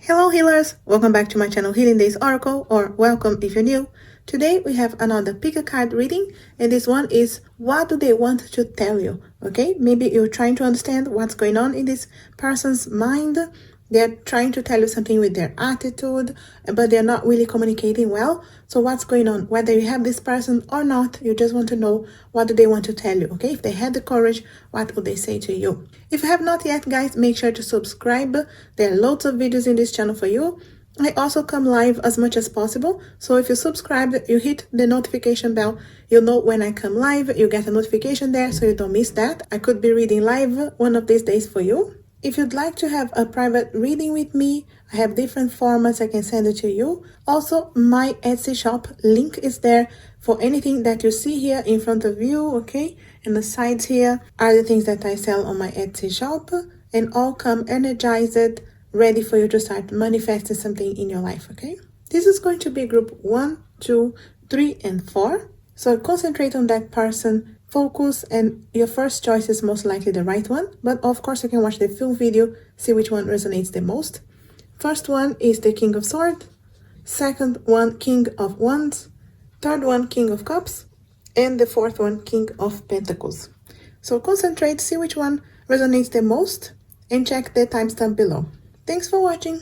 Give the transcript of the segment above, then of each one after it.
Hello healers, welcome back to my channel Healing Days Oracle, or welcome if you're new. Today we have another pick a card reading, and this one is what do they want to tell you? Okay, maybe you're trying to understand what's going on in this person's mind. They're trying to tell you something with their attitude, but they're not really communicating well. So what's going on? Whether you have this person or not, you just want to know what do they want to tell you, okay? If they had the courage, what would they say to you? If you have not yet, guys, make sure to subscribe. There are lots of videos in this channel for you. I also come live as much as possible. So if you subscribe, you hit the notification bell, you'll know when I come live. You get a notification there so you don't miss that. I could be reading live one of these days for you. If you'd like to have a private reading with me, I have different formats I can send it to you. Also, my Etsy shop link is there for anything that you see here in front of you, okay? And the sides here are the things that I sell on my Etsy shop, and all come energized, ready for you to start manifesting something in your life, okay? This is going to be group 1, 2, 3, and 4. So concentrate on that person, focus, and your first choice is most likely the right one. But of course, you can watch the full video, see which one resonates the most. First one is the King of Swords. Second one, King of Wands. Third one, King of Cups. And the fourth one, King of Pentacles. So concentrate, see which one resonates the most, and check the timestamp below. Thanks for watching.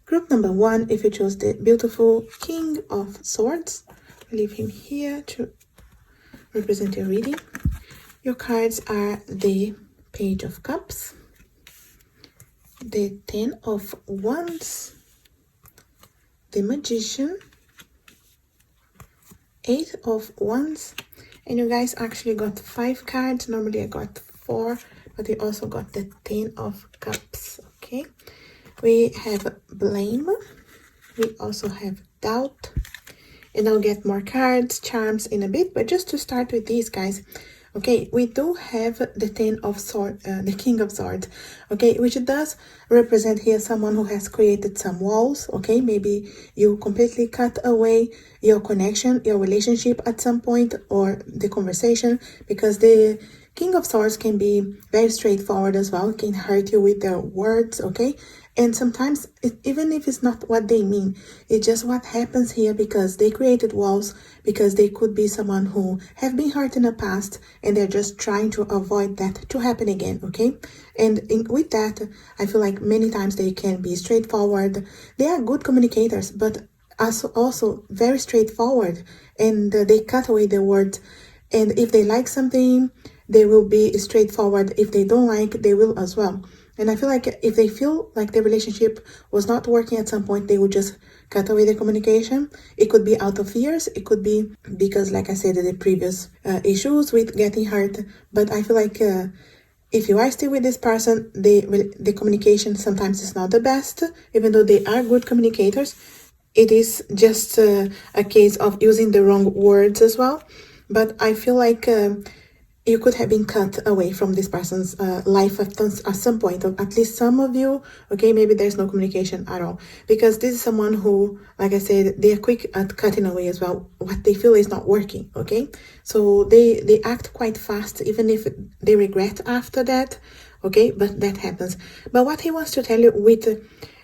Group number 1, if you chose the beautiful King of Swords, leave him here to represent your reading. Your cards are the Page of Cups, the Ten of Wands, the Magician, Eight of Wands, and you guys actually got 5 cards. Normally I got 4, but we also got the 10 of Cups, okay? We have blame, we also have doubt, and I'll get more cards, charms in a bit, but just to start with these guys, okay, we do have the the King of Swords, okay, which does represent here someone who has created some walls, okay? Maybe you completely cut away your connection, your relationship at some point, or the conversation, because the King of Swords can be very straightforward as well, can hurt you with their words, okay? And sometimes, even if it's not what they mean, it's just what happens here because they created walls, because they could be someone who have been hurt in the past and they're just trying to avoid that to happen again, okay? And with that, I feel like many times they can be straightforward. They are good communicators, but also very straightforward, and they cut away the words. And if they like something, they will be straightforward. If they don't like, they will as well. And I feel like if they feel like the relationship was not working at some point, they would just cut away the communication. It could be out of fears. It could be because, like I said, the previous issues with getting hurt. But I feel like if you are still with this person, the communication sometimes is not the best, even though they are good communicators. It is just a case of using the wrong words as well. But I feel like you could have been cut away from this person's life at some point, or at least some of you, okay? Maybe there's no communication at all, because this is someone who, like I said, they are quick at cutting away as well what they feel is not working, okay? So they act quite fast, even if they regret after that, okay? But that happens. But what he wants to tell you with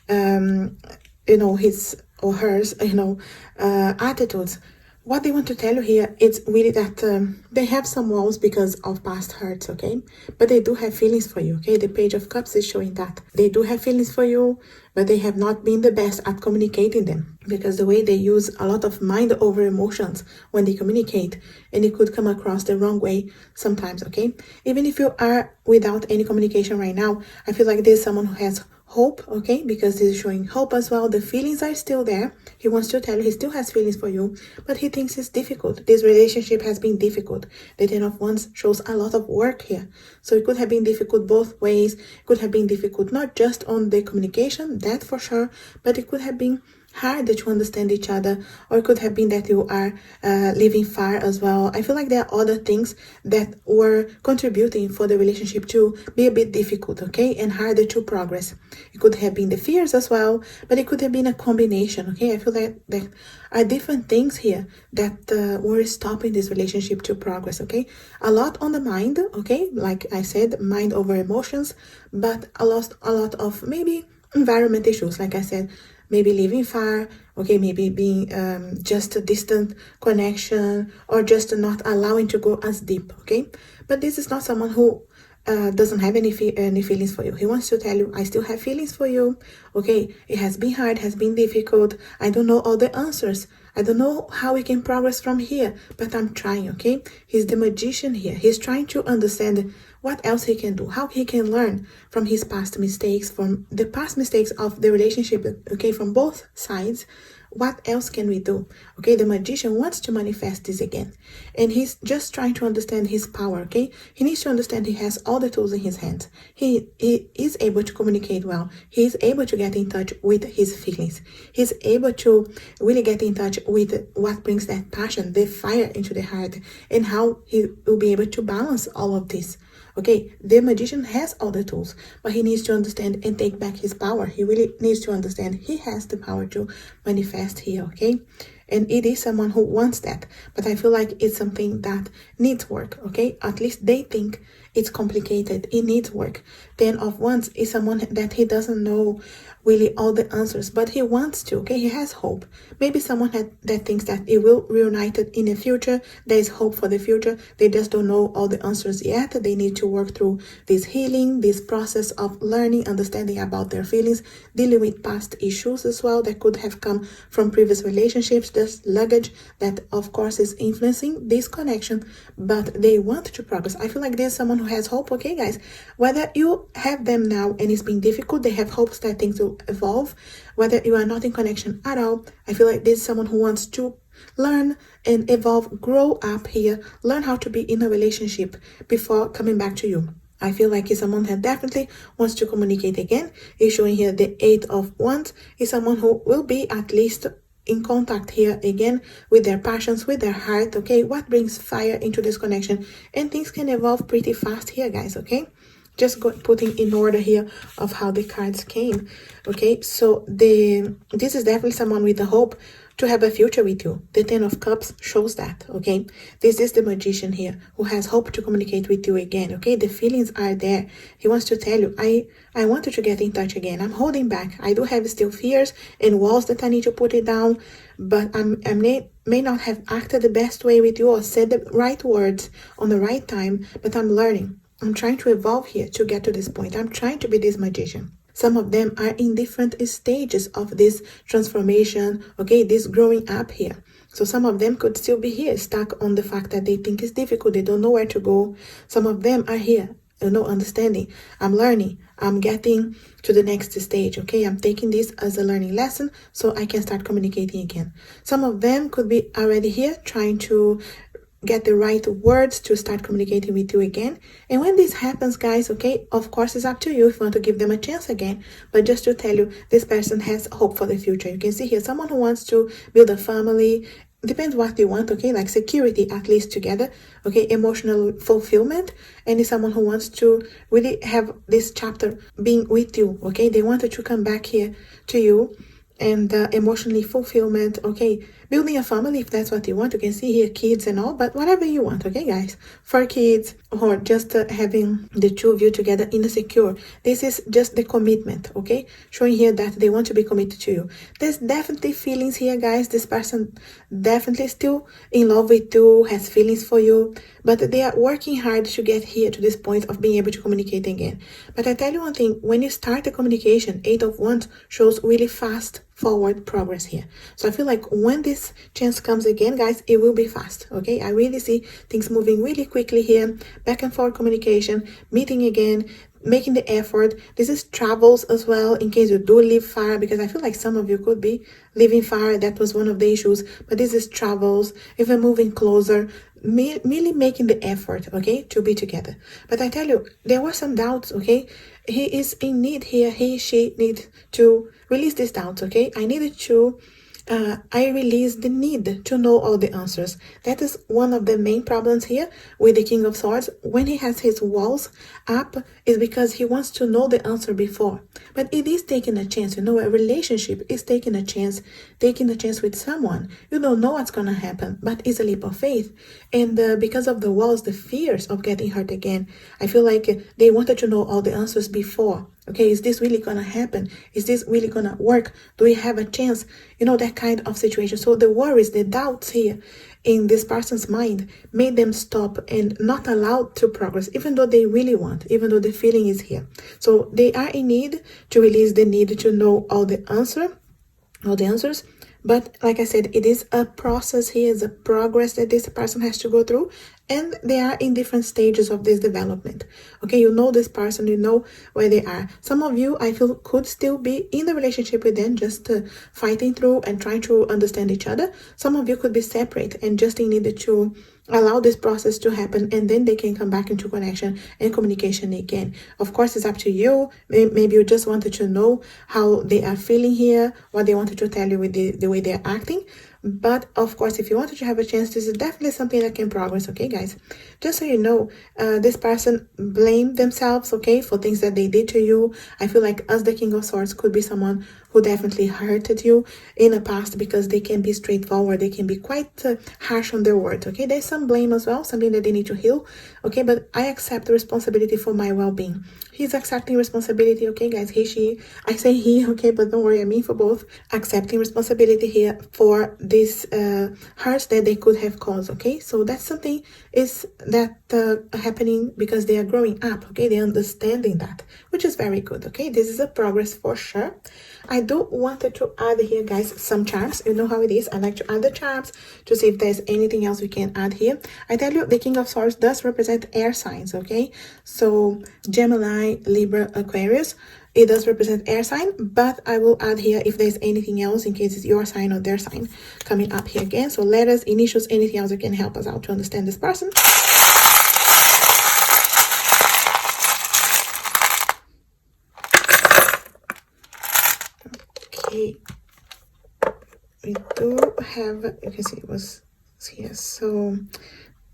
you know, his or hers, you know, attitudes, what they want to tell you here is really that they have some walls because of past hurts, okay? But they do have feelings for you, okay? The Page of Cups is showing that. They do have feelings for you, but they have not been the best at communicating them, because the way they use a lot of mind over emotions when they communicate, and it could come across the wrong way sometimes, okay? Even if you are without any communication right now, I feel like there's someone who has hope, okay? Because this is showing hope as well. The feelings are still there. He wants to tell you he still has feelings for you, but he thinks it's difficult. This relationship has been difficult. The Ten of Wands shows a lot of work here. So it could have been difficult both ways. It could have been difficult not just on the communication, that for sure, but it could have been hard to understand each other, or it could have been that you are living far as well. I feel like there are other things that were contributing for the relationship to be a bit difficult, okay, and harder to progress. It could have been the fears as well, but it could have been a combination, okay? I feel like there are different things here that were stopping this relationship to progress, okay? A lot on the mind, okay, like I said, mind over emotions, but a lot of maybe environment issues, like I said, maybe living far, okay, maybe being just a distant connection, or just not allowing to go as deep, okay? But this is not someone who doesn't have any feelings for you. He wants to tell you, I still have feelings for you, okay? It has been hard, has been difficult. I don't know all the answers. I don't know how we can progress from here, but I'm trying, okay? He's the magician here. He's trying to understand what else he can do, how he can learn from his past mistakes, from the past mistakes of the relationship, okay, from both sides. What else can we do? Okay, the magician wants to manifest this again. And he's just trying to understand his power, okay? He needs to understand he has all the tools in his hands. He is able to communicate well. He is able to get in touch with his feelings. He's able to really get in touch with what brings that passion, the fire into the heart, and how he will be able to balance all of this. Okay, the magician has all the tools, but he needs to understand and take back his power. He really needs to understand he has the power to manifest here, okay? And it is someone who wants that, but I feel like it's something that needs work, okay? At least they think it's complicated, it needs work. 10 of Wands is someone that he doesn't know really all the answers, but he wants to, okay? He has hope. Maybe someone that thinks that it will reunite it in the future. There is hope for the future. They just don't know all the answers yet. They need to work through this healing, this process of learning, understanding about their feelings, dealing with past issues as well that could have come from previous relationships, this luggage that of course is influencing this connection, but they want to progress. I feel like there's someone who has hope, okay guys? Whether you have them now and it's been difficult, they have hopes that things will evolve. Whether you are not in connection at all, I feel like this is someone who wants to learn and evolve, grow up here, learn how to be in a relationship before coming back to you. I feel like it's someone that definitely wants to communicate again. He's showing here the 8 of Wands. Is someone who will be at least in contact here again with their passions, with their heart, okay? What brings fire into this connection? And things can evolve pretty fast here, guys, okay? Just putting in order here of how the cards came, okay? So this is definitely someone with the hope to have a future with you. The 10 of Cups shows that, okay? This is the magician here who has hope to communicate with you again, okay? The feelings are there. He wants to tell you, I want you to get in touch again. I'm holding back. I do have still fears and walls that I need to put it down, but I may not have acted the best way with you or said the right words on the right time, but I'm learning. I'm trying to evolve here to get to this point. I'm trying to be this magician. Some of them are in different stages of this transformation, okay, this growing up here. So some of them could still be here, stuck on the fact that they think it's difficult, they don't know where to go. Some of them are here, understanding. I'm learning, I'm getting to the next stage, okay? I'm taking this as a learning lesson so I can start communicating again. Some of them could be already here trying to get the right words to start communicating with you again. And when this happens, guys, okay, of course it's up to you if you want to give them a chance again, but just to tell you, this person has hope for the future. You can see here someone who wants to build a family. Depends what you want, okay, like security at least together, okay, emotional fulfillment, and is someone who wants to really have this chapter being with you, okay? They wanted to come back here to you and emotionally fulfillment, okay? Building a family if that's what you want. You can see here kids and all, but whatever you want, okay guys? For kids or just having the two of you together in a secure. This is just the commitment, okay? Showing here that they want to be committed to you. There's definitely feelings here, guys. This person definitely still in love with you, has feelings for you, but they are working hard to get here to this point of being able to communicate again. But I tell you one thing, when you start the communication, 8 of Wands shows really fast forward progress here. So I feel like when this chance comes again, guys, it will be fast, okay? I really see things moving really quickly here, back and forth communication, meeting again, making the effort. This is travels as well, in case you do live far, because I feel like some of you could be living far. That was one of the issues, but this is travels, even moving closer, merely making the effort, okay, to be together. But I tell you, there were some doubts, okay? He is in need here. She need to release these doubts, okay? I release the need to know all the answers. That is one of the main problems here with the King of Swords. When he has his walls up, is because he wants to know the answer before. But it is taking a chance, a relationship is taking a chance with someone. You don't know what's gonna happen, but it's a leap of faith. And because of the walls, the fears of getting hurt again, I feel like they wanted to know all the answers before. Okay, is this really gonna happen? Is this really gonna work? Do we have a chance? You know, that kind of situation. So the worries, the doubts here in this person's mind made them stop and not allow to progress, even though they really want, even though the feeling is here. So they are in need to release the need to know all the answers. But like I said, it is a process here, it's a progress that this person has to go through, and they are in different stages of this development. Okay, you know this person, you know where they are. Some of you, I feel, could still be in the relationship with them, just fighting through and trying to understand each other. Some of you could be separate and just needed to allow this process to happen, and then they can come back into connection and communication again. Of course, it's up to you. Maybe you just wanted to know how they are feeling here, what they wanted to tell you with the way they're acting. But of course, if you wanted to have a chance, this is definitely something that can progress. Okay, guys, just so you know, this person blamed themselves, okay, for things that they did to you. I feel like as the King of Swords could be someone who definitely hurted you in the past, because they can be straightforward, they can be quite harsh on their words. Okay, there's some blame as well, something that they need to heal. Okay, but I accept the responsibility for my well-being. He's accepting responsibility. Okay, guys, he, she, I say he, okay, but don't worry, I mean for both. Accepting responsibility here for this hurts that they could have caused. Okay, so that's something is that happening because they are growing up. Okay, they're understanding that, which is very good. Okay, this is a progress for sure. I do wanted to add here, guys, some charms. You know how it is. I like to add the charms to see if there's anything else we can add here. I tell you, the King of Swords does represent air signs, okay? So Gemini, Libra, Aquarius, it does represent air sign, but I will add here if there's anything else in case it's your sign or their sign coming up here again. So letters, initials, anything else that can help us out to understand this person. Okay, we do have, you can see it was here, so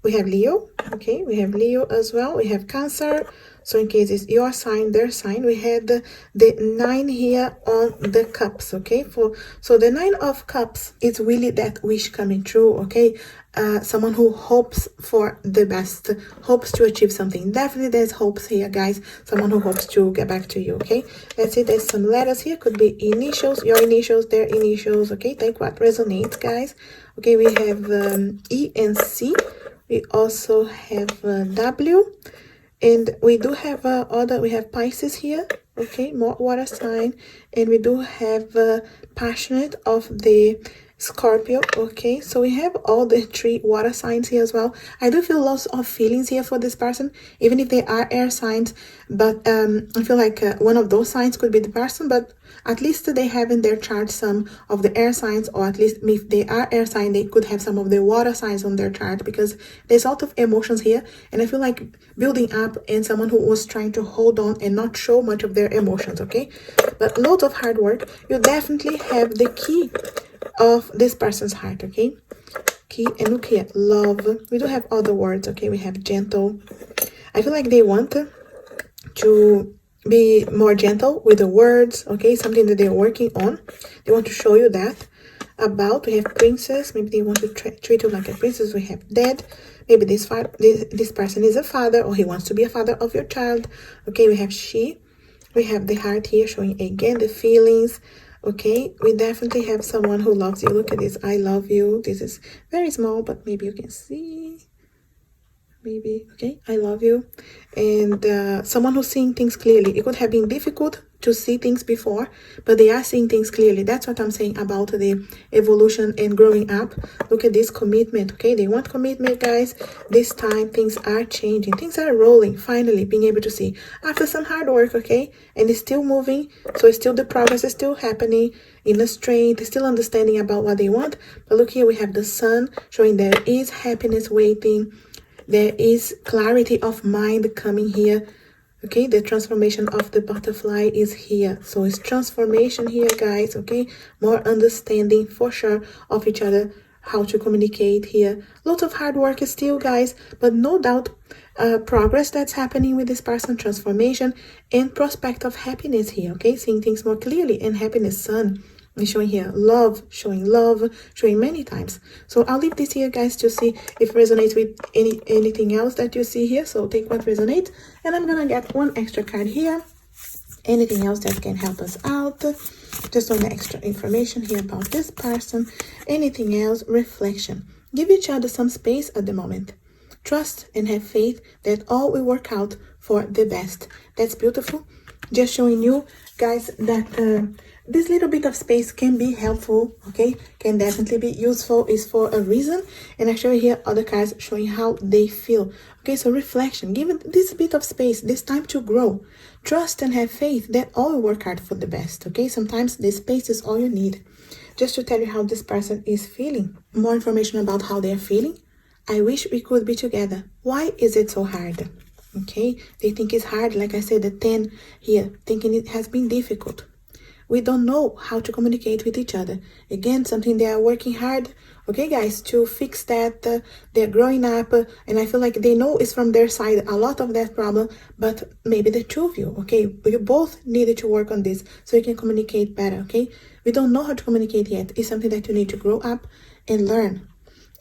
we have Leo. Okay, we have Leo as well. We have Cancer. So in case it's your sign, their sign, we had the 9 here on the cups. Okay, so the 9 of cups is really that wish coming true. Okay, someone who hopes for the best, hopes to achieve something. Definitely there's hopes here, guys. Someone who hopes to get back to you. Okay, let's see, there's some letters here, could be initials, your initials, their initials. Okay, take what resonates, guys. Okay, we have E and C. We also have W, and we do have we have Pisces here. Okay, more water sign, and we do have passionate of the Scorpio. Okay, so we have all the 3 water signs here as well. I do feel lots of feelings here for this person, even if they are air signs, but I feel like one of those signs could be the person, but at least they have in their chart some of the air signs, or at least if they are air sign, they could have some of the water signs on their chart, because there's a lot of emotions here, and I feel like building up and someone who was trying to hold on and not show much of their emotions. Okay, but lots of hard work. You definitely have the key of this person's heart. Okay, key, and look here, love. We do have other words. Okay, we have gentle. I feel like they want to be more gentle with the words. Okay, something that they're working on. They want to show you that about. We have princess. Maybe they want to treat you like a princess. We have dead. Maybe this person is a father, or he wants to be a father of your child. Okay, we have she. We have the heart here, showing again the feelings. Okay, we definitely have someone who loves you. Look at this, I love you. This is very small, but maybe you can see. Maybe, okay, I love you. And someone who's seeing things clearly. It could have been difficult to see things before, but they are seeing things clearly. That's what I'm saying about the evolution and growing up. Look at this commitment. Okay, they want commitment, guys. This time things are changing, things are rolling, finally being able to see after some hard work. Okay, and it's still moving, so it's still, the progress is still happening in the strength, still understanding about what they want. But look here, we have the sun showing there is happiness waiting. There is clarity of mind coming here. Okay, the transformation of the butterfly is here. So it's transformation here, guys. Okay, more understanding for sure of each other, how to communicate here. Lots of hard work is still, guys, but no doubt progress that's happening with this person, transformation and prospect of happiness here. Okay, seeing things more clearly, and happiness, sun is showing here, love, showing many times. So I'll leave this here, guys, to see if it resonates with anything else that you see here. So take what resonates, and I'm gonna get one extra card here, anything else that can help us out, just on the extra information here about this person, anything else, reflection. Give each other some space at the moment. Trust and have faith that all will work out for the best. That's beautiful. Just showing you guys that this little bit of space can be helpful, okay? Can definitely be useful, is for a reason. And I show you here other cards showing how they feel. Okay, so reflection. Give it this bit of space, this time to grow. Trust and have faith that all will work out for the best, okay? Sometimes this space is all you need. Just to tell you how this person is feeling. More information about how they are feeling. I wish we could be together. Why is it so hard? Okay, they think it's hard, like I said, the 10 here, thinking it has been difficult. We don't know how to communicate with each other. Again, something they are working hard, okay, guys, to fix that. They're growing up, and I feel like they know it's from their side, a lot of that problem, but maybe the two of you, okay, you both needed to work on this so you can communicate better, okay? We don't know how to communicate yet. It's something that you need to grow up and learn.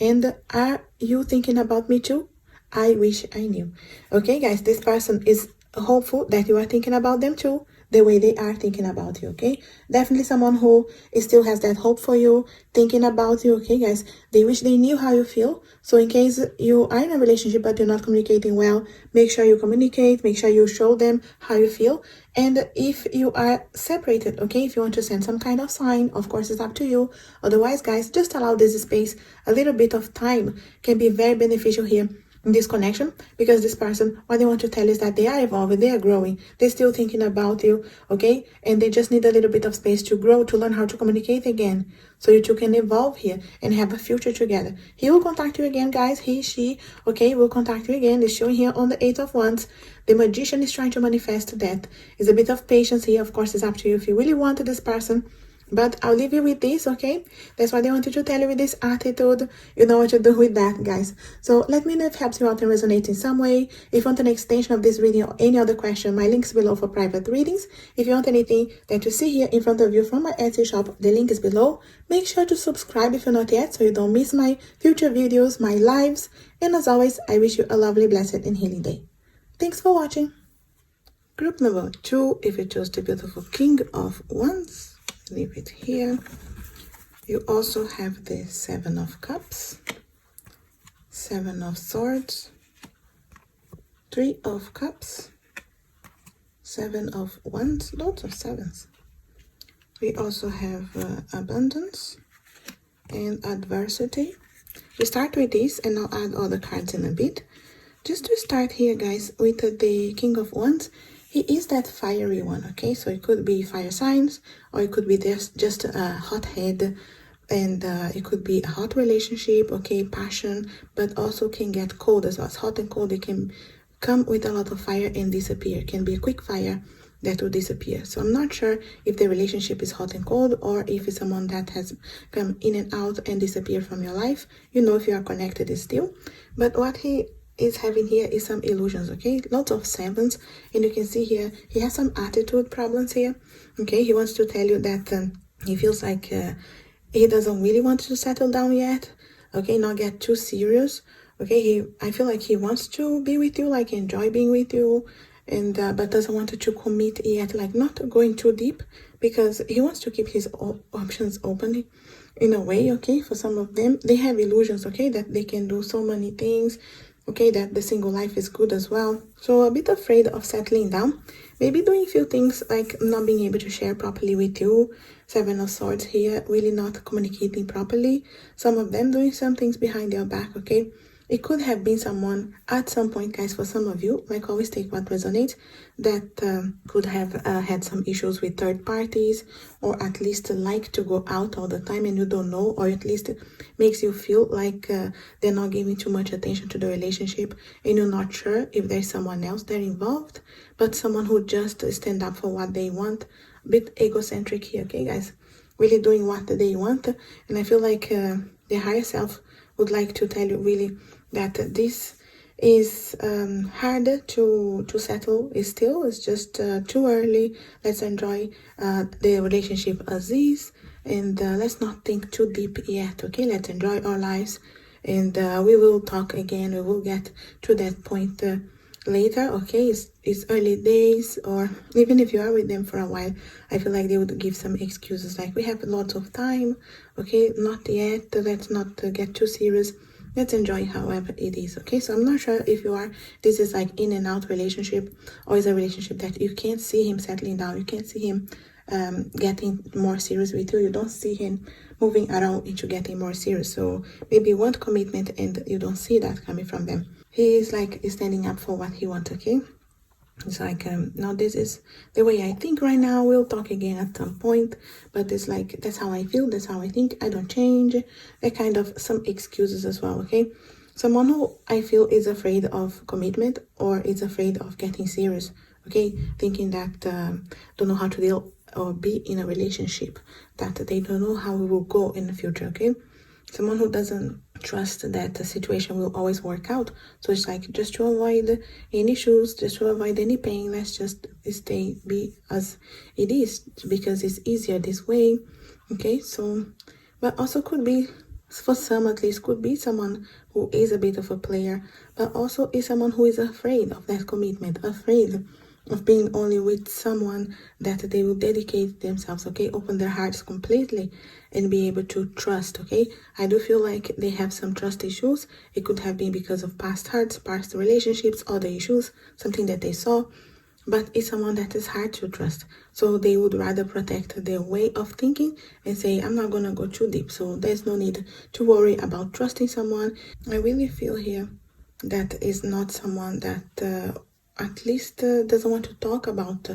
And are you thinking about me too? I wish I knew. Okay, guys, this person is hopeful that you are thinking about them too, the way they are thinking about you, okay? Definitely someone who still has that hope for you, thinking about you, okay, guys? They wish they knew how you feel. So in case you are in a relationship but you're not communicating well, make sure you communicate, make sure you show them how you feel. And if you are separated, okay, if you want to send some kind of sign, of course, it's up to you. Otherwise, guys, just allow this space. A little bit of time can be very beneficial here in this connection, because this person, what they want to tell is that they are evolving, they are growing, they're still thinking about you, okay? And they just need a little bit of space to grow, to learn how to communicate again, so you two can evolve here and have a future together. He will contact you again, guys. He, she, okay, will contact you again. It's showing here on the 8 of Wands. The Magician is trying to manifest that. It's a bit of patience here. Of course, it's up to you if you really want this person. But I'll leave you with this, okay? That's what I wanted to tell you with this attitude. You know what to do with that, guys. So let me know if it helps you out and resonates in some way. If you want an extension of this reading or any other question, my link's below for private readings. If you want anything that you see here in front of you from my Etsy shop, the link is below. Make sure to subscribe if you're not yet, so you don't miss my future videos, my lives. And as always, I wish you a lovely, blessed, and healing day. Thanks for watching. Group number 2, if you chose the beautiful King of Wands, leave it here. You also have the 7 of Cups, 7 of Swords, 3 of Cups, 7 of Wands, lots of 7s. We also have Abundance and Adversity. We start with this and I'll add all the cards in a bit. Just to start here, guys, with the King of Wands. He is that fiery one, okay? So it could be fire signs, or it could be just a hot head, and it could be a hot relationship, okay, passion, but also can get cold as well. It's hot and cold. It can come with a lot of fire and disappear. It can be a quick fire that will disappear. So I'm not sure if the relationship is hot and cold, or if it's someone that has come in and out and disappeared from your life. You know if you are connected still. But what he is having here is some illusions, okay? Lots of 7s, and you can see here he has some attitude problems here, okay? He wants to tell you that he feels like he doesn't really want to settle down yet, okay? Not get too serious, okay? I feel like he wants to be with you, like enjoy being with you, and but doesn't want to commit yet, like not going too deep, because he wants to keep his options open in a way, okay? For some of them, they have illusions, okay, that they can do so many things, okay, that the single life is good as well. So a bit afraid of settling down, maybe doing a few things like not being able to share properly with you. 7 of Swords here, really not communicating properly. Some of them doing some things behind your back, okay? It could have been someone at some point, guys, for some of you, like always take what resonates, that could have had some issues with third parties, or at least like to go out all the time and you don't know, or at least it makes you feel like they're not giving too much attention to the relationship and you're not sure if there's someone else there involved, but someone who just stand up for what they want. A bit egocentric here, okay, guys? Really doing what they want. And I feel like the higher self would like to tell you really that this is harder to settle. It's just too early. Let's enjoy the relationship as is, and let's not think too deep yet, okay? Let's enjoy our lives, and we will talk again. We will get to that point later, okay, it's early days, or even if you are with them for a while, I feel like they would give some excuses like, we have lots of time, okay, not yet, let's not get too serious, let's enjoy however it is, okay? So I'm not sure if you are, this is like in and out relationship, or is a relationship that you can't see him settling down, you can't see him getting more serious with you, you don't see him moving around into getting more serious. So maybe you want commitment and you don't see that coming from them. He is like standing up for what he wants, okay? It's like, no, this is the way I think right now, we'll talk again at some point, but it's like, that's how I feel, that's how I think, I don't change, that kind of some excuses as well, okay? Someone who I feel is afraid of commitment or is afraid of getting serious, okay? Thinking that don't know how to deal or be in a relationship, that they don't know how it will go in the future, okay? Someone who doesn't trust that the situation will always work out. So it's like, just to avoid any issues, just to avoid any pain, let's just be as it is, because it's easier this way, okay? So, but also could be, for some at least, could be someone who is a bit of a player, but also is someone who is afraid of that commitment, afraid of being only with someone that they will dedicate themselves, okay, open their hearts completely and be able to trust, okay? I do feel like they have some trust issues. It could have been because of past hurts, past relationships, other issues, something that they saw, but it's someone that is hard to trust. So they would rather protect their way of thinking and say, I'm not gonna go too deep. So there's no need to worry about trusting someone. I really feel here that is not someone that at least doesn't want to talk about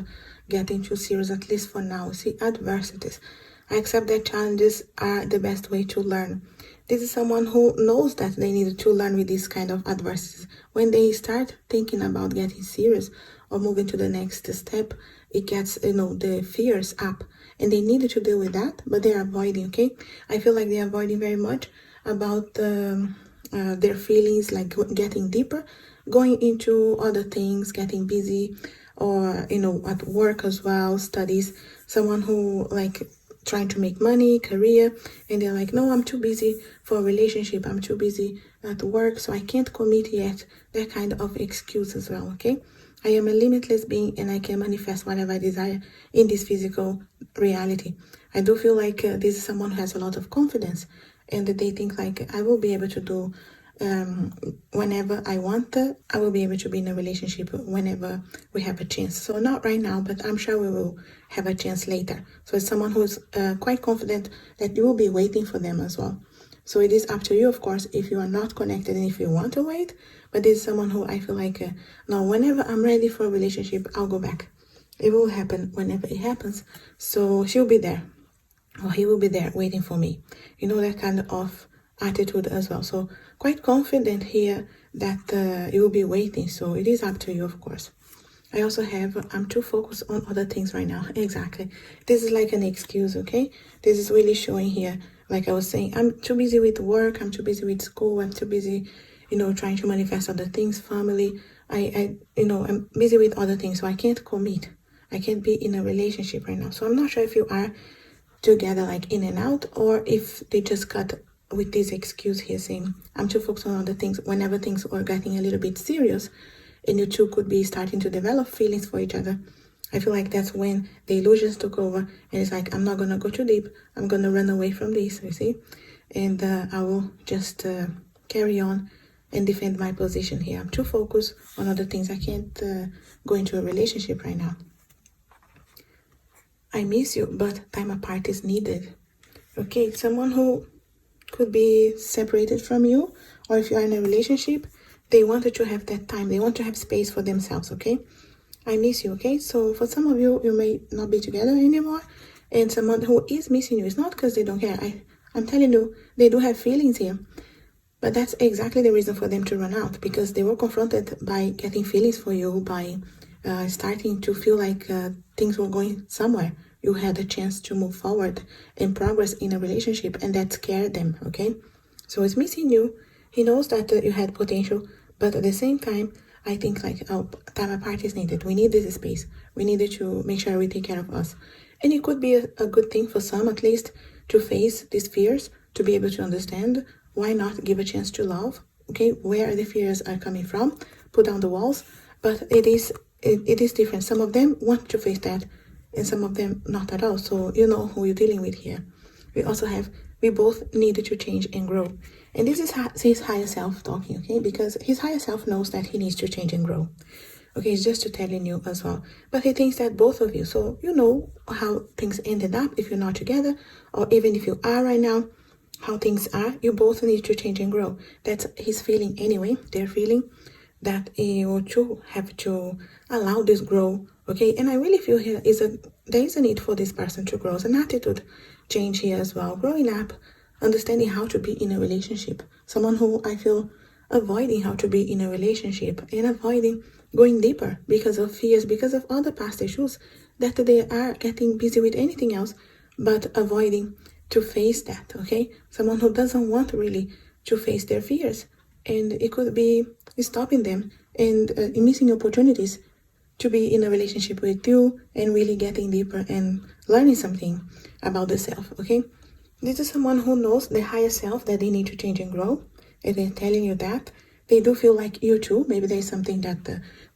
getting too serious, at least for now. See, adversities. I accept that challenges are the best way to learn. This is someone who knows that they need to learn with this kind of adversities. When they start thinking about getting serious or moving to the next step, it gets, the fears up. And they need to deal with that, but they're avoiding, okay? I feel like they're avoiding very much about their feelings, like getting deeper, going into other things, getting busy, or at work as well, studies. Someone who like trying to make money, career, and they're like, no, I'm too busy for a relationship, I'm too busy at work, so I can't commit yet. That kind of excuse as well, okay? I am a limitless being and I can manifest whatever I desire in this physical reality. I do feel like this is someone who has a lot of confidence, and that they think like, I will be able to do whenever I want, I will be able to be in a relationship whenever we have a chance. So not right now, but I'm sure we will have a chance later. So it's someone who's quite confident that you will be waiting for them as well. So it is up to you, of course, if you are not connected and if you want to wait. But this is someone who I feel like, no, whenever I'm ready for a relationship, I'll go back. It will happen whenever it happens. So she'll be there, or he will be there waiting for me. That kind of attitude as well. So quite confident here that you will be waiting. So it is up to you, of course. I also have, I'm too focused on other things right now. Exactly. This is like an excuse, okay? This is really showing here, like I was saying, I'm too busy with work, I'm too busy with school, I'm too busy, trying to manifest other things, family. I'm busy with other things, so I can't commit. I can't be in a relationship right now. So I'm not sure if you are together, like in and out, or if they just got with this excuse here saying, I'm too focused on other things, whenever things are getting a little bit serious, and you two could be starting to develop feelings for each other. I feel like that's when the illusions took over, and it's like, I'm not going to go too deep, I'm going to run away from this, you see? And I will just carry on and defend my position here. I'm too focused on other things. I can't go into a relationship right now. I miss you, but time apart is needed. Okay, someone who could be separated from you, or if you are in a relationship, they wanted to have that time. They want to have space for themselves, okay? I miss you, okay? So for some of you, you may not be together anymore, and someone who is missing you, it's not because they don't care. I'm telling you, they do have feelings here. But that's exactly the reason for them to run out, because they were confronted by getting feelings for you, by starting to feel like things were going somewhere. You had a chance to move forward and progress in a relationship, and that scared them, okay? So it's missing you. He knows that you had potential, but at the same time, I think like, oh, time apart is needed. We need this space. We needed to make sure we take care of us. And it could be a good thing for some, at least, to face these fears, to be able to understand. Why not give a chance to love? Okay, where the fears are coming from? Put down the walls. but it is different. Some of them want to face that, and some of them not at all. So you know who you're dealing with here. We both needed to change and grow. And this is his higher self talking, okay? Because his higher self knows that he needs to change and grow. Okay, it's just to telling you as well. But he thinks that both of you, so you know how things ended up if you're not together, or even if you are right now, how things are, you both need to change and grow. That's his feeling anyway. They're feeling that you two have to allow this grow, okay? And I really feel here there is a need for this person to grow. It's an attitude change here as well. Growing up, understanding how to be in a relationship. Someone who I feel avoiding how to be in a relationship and avoiding going deeper because of fears, because of other past issues that they are getting busy with anything else but avoiding to face that, okay? Someone who doesn't want really to face their fears, and it could be stopping them and missing opportunities to be in a relationship with you and really getting deeper and learning something about the self, okay? This is someone who knows the higher self that they need to change and grow, and they're telling you that. They do feel like you too. Maybe there's something that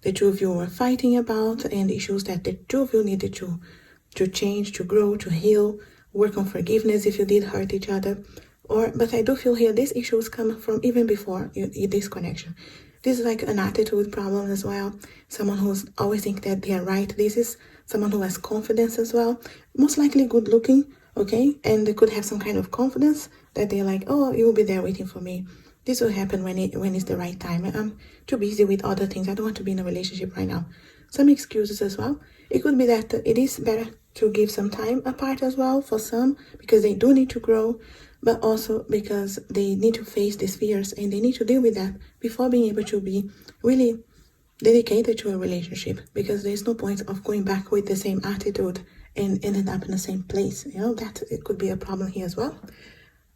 the two of you were fighting about, and issues that the two of you needed to change, to grow, to heal, work on forgiveness if you did hurt each other. But I do feel here these issues come from even before this connection. This is like an attitude problem as well. Someone who's always think that they are right. This is someone who has confidence as well. Most likely good looking, okay? And they could have some kind of confidence that they're like, oh, you will be there waiting for me. This will happen when it's the right time. I'm too busy with other things. I don't want to be in a relationship right now. Some excuses as well. It could be that it is better to give some time apart as well for some, because they do need to grow, but also because they need to face these fears and they need to deal with that before being able to be really dedicated to a relationship, because there's no point of going back with the same attitude and ended up in the same place. You know, that it could be a problem here as well.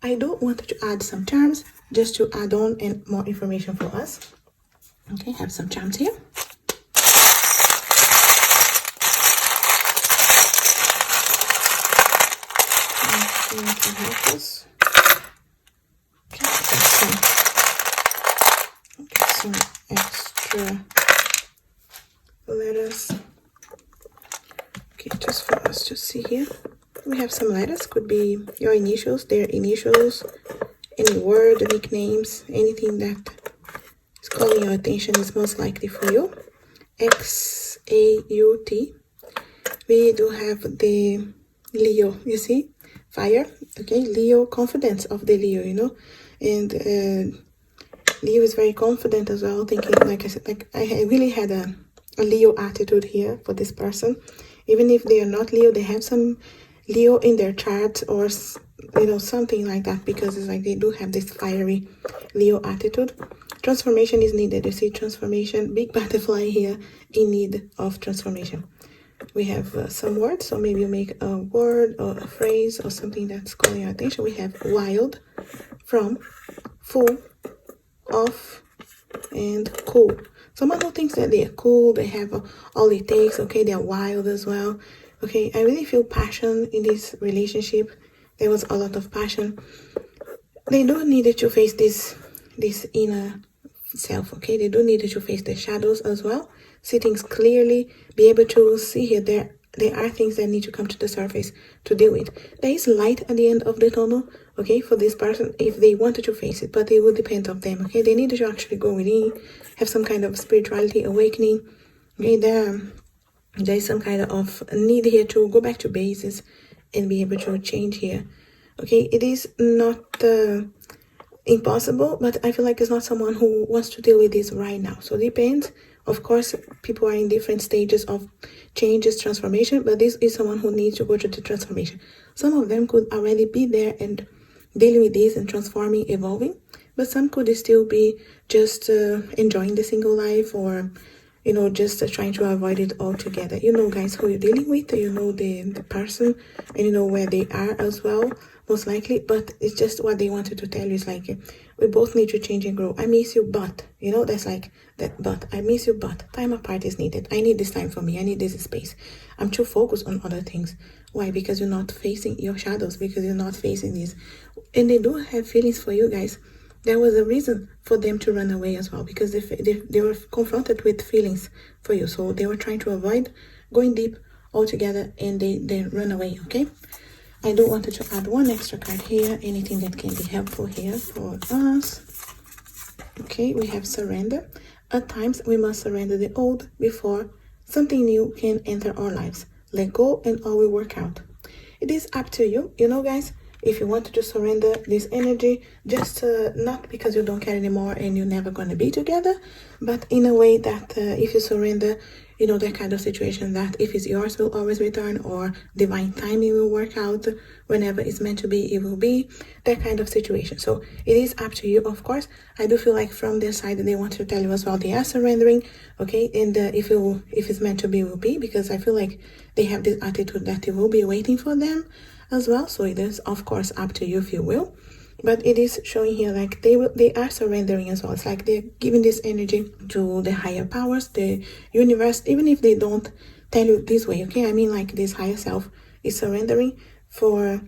I do want to add some charms just to add on and more information for us. Okay, have some charms here. Some extra letters. Okay, just for us to see here. We have some letters, could be your initials, their initials, any word, nicknames, anything that is calling your attention is most likely for you. XAUT. We do have the Leo, you see, fire, okay, Leo, confidence of the Leo, you know, and Leo is very confident as well, thinking, like I said, like I really had a Leo attitude here for this person. Even if they are not Leo, they have some Leo in their chart, or you know, something like that, because it's like they do have this fiery Leo attitude. Transformation is needed. You see, transformation, big butterfly here in need of transformation. We have some words, so maybe you make a word or a phrase or something that's calling your attention. We have wild, from, full, off, and cool. Someone who thinks that they are cool, they have all it takes, okay, they're wild as well. Okay, I really feel passion in this relationship. There was a lot of passion. They do need to face this inner self, okay? They do need to face the shadows as well. See things clearly, be able to see here there are things that need to come to the surface to deal with. There is light at the end of the tunnel, okay, for this person if they wanted to face it, but it will depend on them, okay? They need to actually go within, have some kind of spirituality awakening, okay? There is some kind of need here to go back to bases and be able to change here, okay? It is not impossible, but I feel like it's not someone who wants to deal with this right now. So it depends. Of course, people are in different stages of changes, transformation, but this is someone who needs to go through the transformation. Some of them could already be there and dealing with this and transforming, evolving, but some could still be just enjoying the single life, or you know, just trying to avoid it altogether. You know, guys, who you're dealing with, you know the person, and you know where they are as well, most likely. But it's just what they wanted to tell you is like, we both need to change and grow. I miss you, but you know, that's like that. But I miss you, but time apart is needed. I need this time for me. I need this space. I'm too focused on other things. Why? Because you're not facing your shadows, because you're not facing this. And they do have feelings for you guys. there was a reason for them to run away as well, because they were confronted with feelings for you. So they were trying to avoid going deep altogether, and they run away, okay? I do wanted to add one extra card here, anything that can be helpful here for us. Okay, we have surrender. At times, we must surrender the old before something new can enter our lives. Let go and all will work out. It is up to you, you know, guys. If you wanted to surrender this energy, just not because you don't care anymore and you're never going to be together, but in a way that if you surrender, you know, that kind of situation that if it's yours will always return, or divine timing will work out, whenever it's meant to be, it will be, that kind of situation. So it is up to you, of course. I do feel like from their side they want to tell you as well they are surrendering, okay? And if it's meant to be, it will be, because I feel like they have this attitude that it will be waiting for them as well. So it is, of course, up to you if you will. But it is showing here like they are surrendering as well. It's like they're giving this energy to the higher powers, the universe, even if they don't tell you this way, okay? I mean, like, this higher self is surrendering for,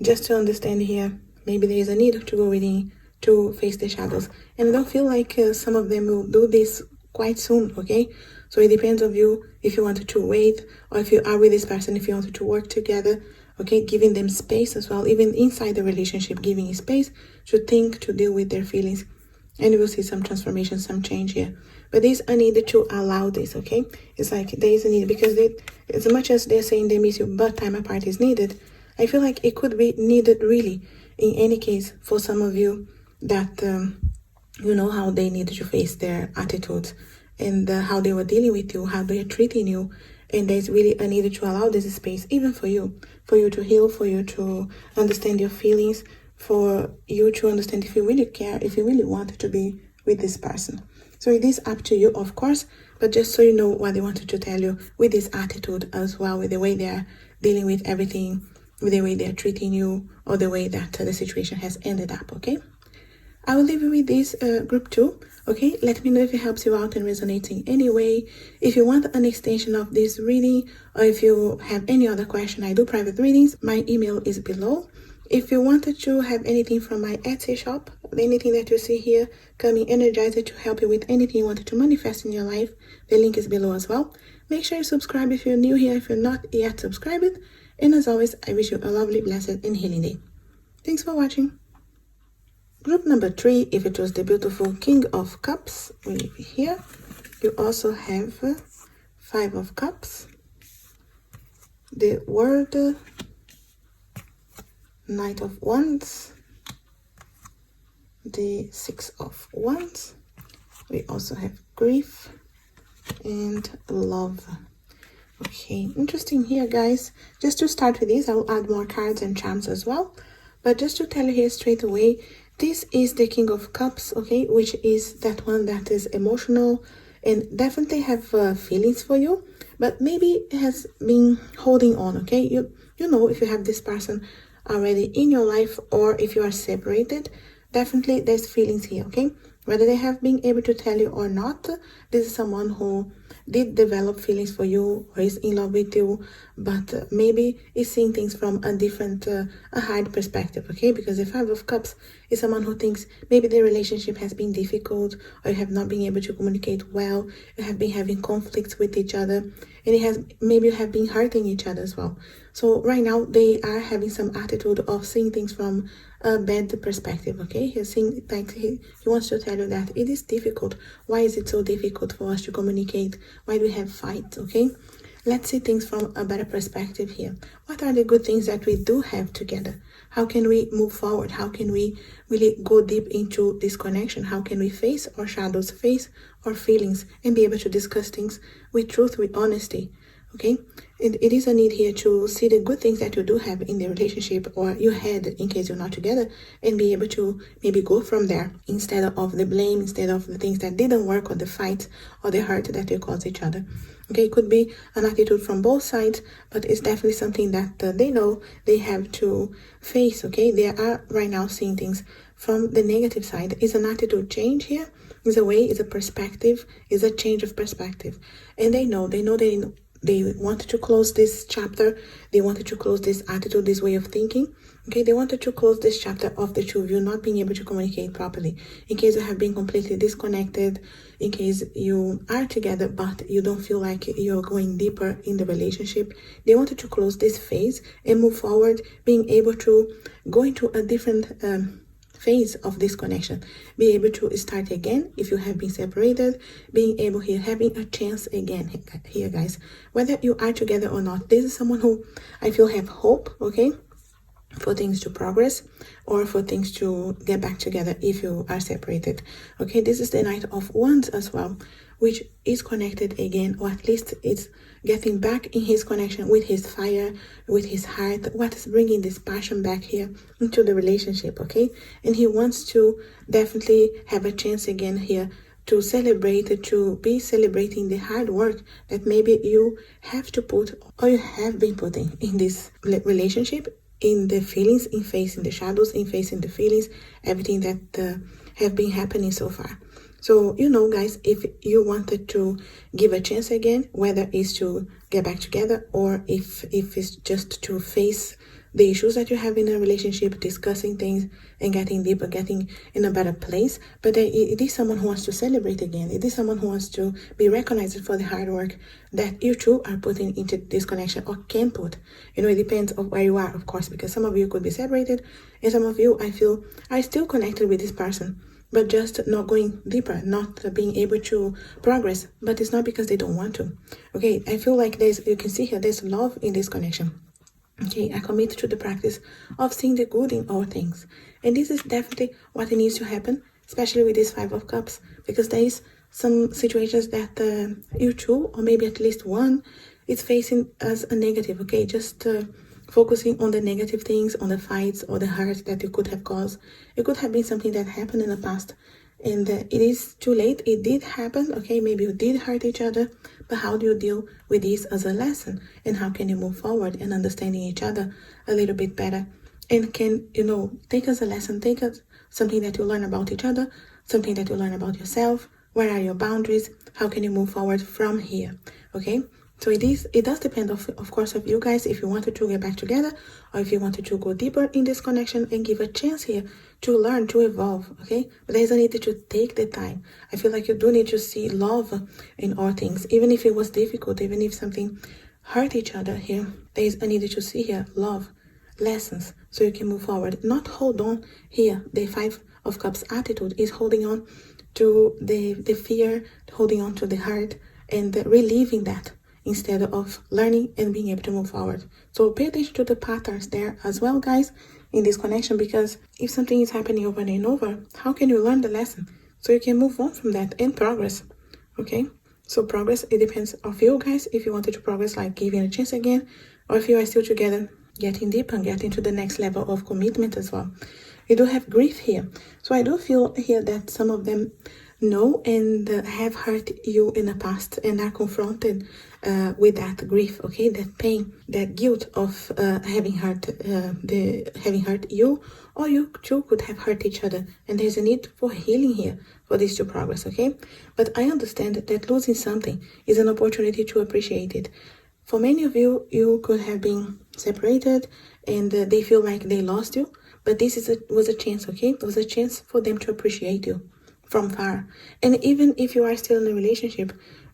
just to understand here, maybe there is a need to go within to face the shadows. And I don't feel like some of them will do this quite soon, okay? So it depends on you if you wanted to wait, or if you are with this person, if you wanted to work together. Okay, giving them space as well, even inside the relationship, giving space to think, to deal with their feelings. And you will see some transformation, some change here. But there's a need to allow this, okay? It's like there is a need, because as much as they're saying they miss you, but time apart is needed, I feel like it could be needed really, in any case, for some of you that, you know, how they needed to face their attitudes, and how they were dealing with you, how they are treating you. And there's really a need to allow this space, even for you to heal, for you to understand your feelings, for you to understand if you really care, if you really want to be with this person. So it is up to you, of course, but just so you know what they wanted to tell you with this attitude as well, with the way they are dealing with everything, with the way they are treating you, or the way that the situation has ended up, okay? I will leave you with this group 2, okay? Let me know if it helps you out and resonates in any way. If you want an extension of this reading, or if you have any other question, I do private readings. My email is below. If you wanted to have anything from my Etsy shop, anything that you see here, coming energizer to help you with anything you wanted to manifest in your life, the link is below as well. Make sure you subscribe if you're new here, if you're not yet subscribed. And as always, I wish you a lovely, blessed, and healing day. Thanks for watching. Group number 3, if it was the beautiful King of Cups, we leave it here. You also have 5 of Cups, the World, Knight of Wands, the 6 of Wands. We also have grief and love. Okay, interesting here, guys. Just to start with this, I will add more cards and charms as well. But just to tell you here straight away, this is the King of Cups, okay, which is that one that is emotional and definitely have feelings for you, but maybe has been holding on, okay? You know, if you have this person already in your life, or if you are separated, definitely there's feelings here, okay? Whether they have been able to tell you or not, this is someone who did develop feelings for you, or is in love with you, but maybe is seeing things from a different, a hard perspective, okay? Because the 5 of Cups is someone who thinks maybe the relationship has been difficult, or you have not been able to communicate well, you have been having conflicts with each other, and maybe you have been hurting each other as well. So right now they are having some attitude of seeing things from a bad perspective, okay? He's seeing, like, he wants to tell you that it is difficult. Why is it so difficult for us to communicate? Why do we have fights, okay? Let's see things from a better perspective here. What are the good things that we do have together? How can we move forward? How can we really go deep into this connection? How can we face our shadows, face our feelings, and be able to discuss things with truth, with honesty? Okay, it is a need here to see the good things that you do have in the relationship, or you had in case you're not together, and be able to maybe go from there instead of the blame, instead of the things that didn't work, or the fight, or the hurt that you caused each other. Okay, it could be an attitude from both sides, but it's definitely something that they know they have to face. Okay, they are right now seeing things from the negative side. It's an attitude change here. It's a way, it's a perspective, it's a change of perspective, and they know they wanted to close this chapter. They wanted to close this attitude, this way of thinking. Okay, they wanted to close this chapter of the two of you not being able to communicate properly. In case you have been completely disconnected, in case you are together but you don't feel like you're going deeper in the relationship, they wanted to close this phase and move forward, being able to go into a different phase of this connection, be able to start again if you have been separated, being able here, having a chance again here, guys. Whether you are together or not, this is someone who I feel have hope, okay, for things to progress or for things to get back together if you are separated. Okay, this is the Knight of Wands as well, which is connected again, or at least it's getting back in his connection with his fire, with his heart, what is bringing this passion back here into the relationship. Okay, and he wants to definitely have a chance again here to celebrate, to be celebrating the hard work that maybe you have to put or you have been putting in this relationship, in the feelings, in facing the shadows, in facing the feelings, everything that have been happening so far. So, you know, guys, if you wanted to give a chance again, whether it's to get back together or if it's just to face the issues that you have in a relationship, discussing things and getting deeper, getting in a better place. But it is someone who wants to celebrate again. It is someone who wants to be recognized for the hard work that you two are putting into this connection, or can put. You know, it depends on where you are, of course, because some of you could be separated and some of you, I feel, are still connected with this person, but just not going deeper, not being able to progress. But it's not because they don't want to. Okay, I feel like you can see here, there's love in this connection. Okay, I commit to the practice of seeing the good in all things. And this is definitely what needs to happen, especially with this Five of Cups, because there is some situations that you two, or maybe at least one, is facing as a negative. Okay, just focusing on the negative things, on the fights or the hurt that you could have caused. It could have been something that happened in the past, and it is too late. It did happen. Okay, maybe you did hurt each other, but how do you deal with this as a lesson, and how can you move forward and understanding each other a little bit better, and can, you know, take as a lesson, take as something that you learn about each other, something that you learn about yourself. Where are your boundaries? How can you move forward from here? Okay, so it does depend of course of you guys, if you wanted to get back together or if you wanted to go deeper in this connection and give a chance here to learn, to evolve. Okay, but there's a need to take the time. I feel like you do need to see love in all things, even if it was difficult, even if something hurt each other here. There's a need to see here love, lessons, so you can move forward, not hold on here. The Five of Cups attitude is holding on to the fear, holding on to the hurt and relieving that, instead of learning and being able to move forward. So pay attention to the patterns there as well, guys, in this connection, because if something is happening over and over, how can you learn the lesson so you can move on from that and progress? Okay, so progress, it depends of you guys, if you wanted to progress, like giving a chance again, or if you are still together, getting deep and getting to the next level of commitment as well. You do have grief here, so I do feel here that some of them know and have hurt you in the past and are confronted with that grief, okay, that pain, that guilt of having hurt you, or you two could have hurt each other, and there's a need for healing here for this to progress. Okay, but I understand that losing something is an opportunity to appreciate it. For many of you, you could have been separated and they feel like they lost you, but this was a chance. Okay, it was a chance for them to appreciate you from far. And even if you are still in a relationship,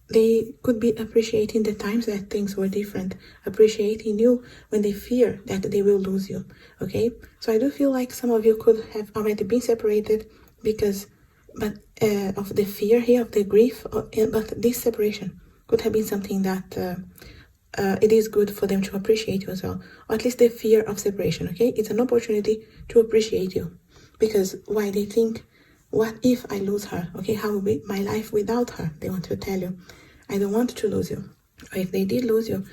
they could be appreciating the times that things were different, appreciating you when they fear that they will lose you. Okay, so I do feel like some of you could have already been separated because of the fear here, of the grief, but this separation could have been something that it is good for them to appreciate you as well, or at least the fear of separation. Okay, it's an opportunity to appreciate you, because why they think, what if I lose her? Okay, how will be my life without her? They want to tell you, I don't want to lose you. Or if they did lose you,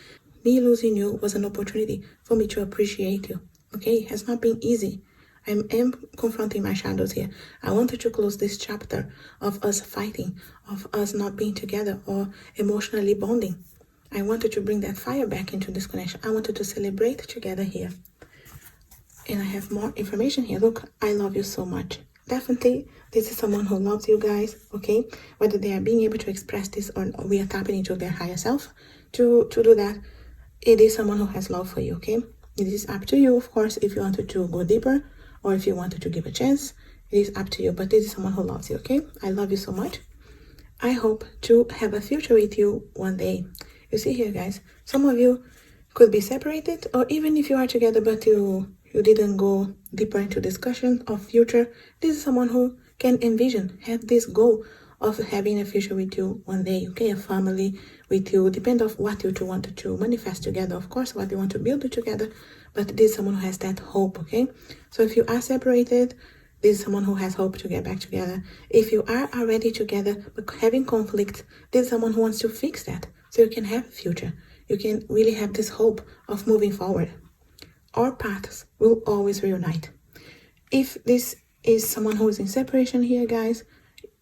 me losing you was an opportunity for me to appreciate you. Okay, it has not been easy. I am confronting my shadows here. I wanted to close this chapter of us fighting, of us not being together or emotionally bonding. I wanted to bring that fire back into this connection. I wanted to celebrate together here. And I have more information here. Look, I love you so much. Definitely, this is someone who loves you guys, okay? Whether they are being able to express this or we are tapping into their higher self, to do that, it is someone who has love for you, okay? It is up to you, of course, if you wanted to go deeper or if you wanted to give a chance. It is up to you, but this is someone who loves you, okay? I love you so much. I hope to have a future with you one day. You see here, guys, some of you could be separated, or even if you are together but you didn't go deeper into discussion of future, this is someone who can envision, have this goal of having a future with you one day, okay? A family with you, depend of what you two wanted to manifest together, of course, what you want to build together, but this is someone who has that hope, okay? So if you are separated, this is someone who has hope to get back together. If you are already together but having conflict, this is someone who wants to fix that so you can have a future. You can really have this hope of moving forward. Our paths will always reunite. If this is someone who is in separation here, guys,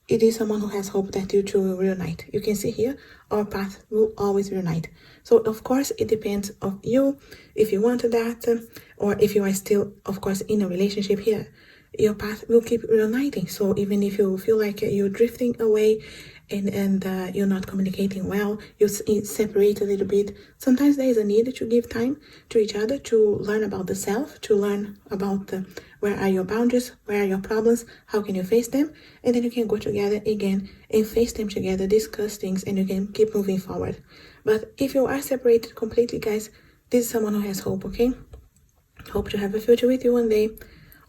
it is someone who has hope that you two will reunite. You can see here, our path will always reunite. So, of course, it depends on you, if you want that, or if you are still, of course, in a relationship here, your path will keep reuniting. So even if you feel like you're drifting away and you're not communicating well, you separate a little bit, sometimes there is a need to give time to each other to learn about the self, to learn about where are your boundaries, where are your problems, how can you face them, and then you can go together again and face them together, discuss things, and you can keep moving forward. But if you are separated completely, guys, this is someone who has hope, okay? Hope to have a future with you one day.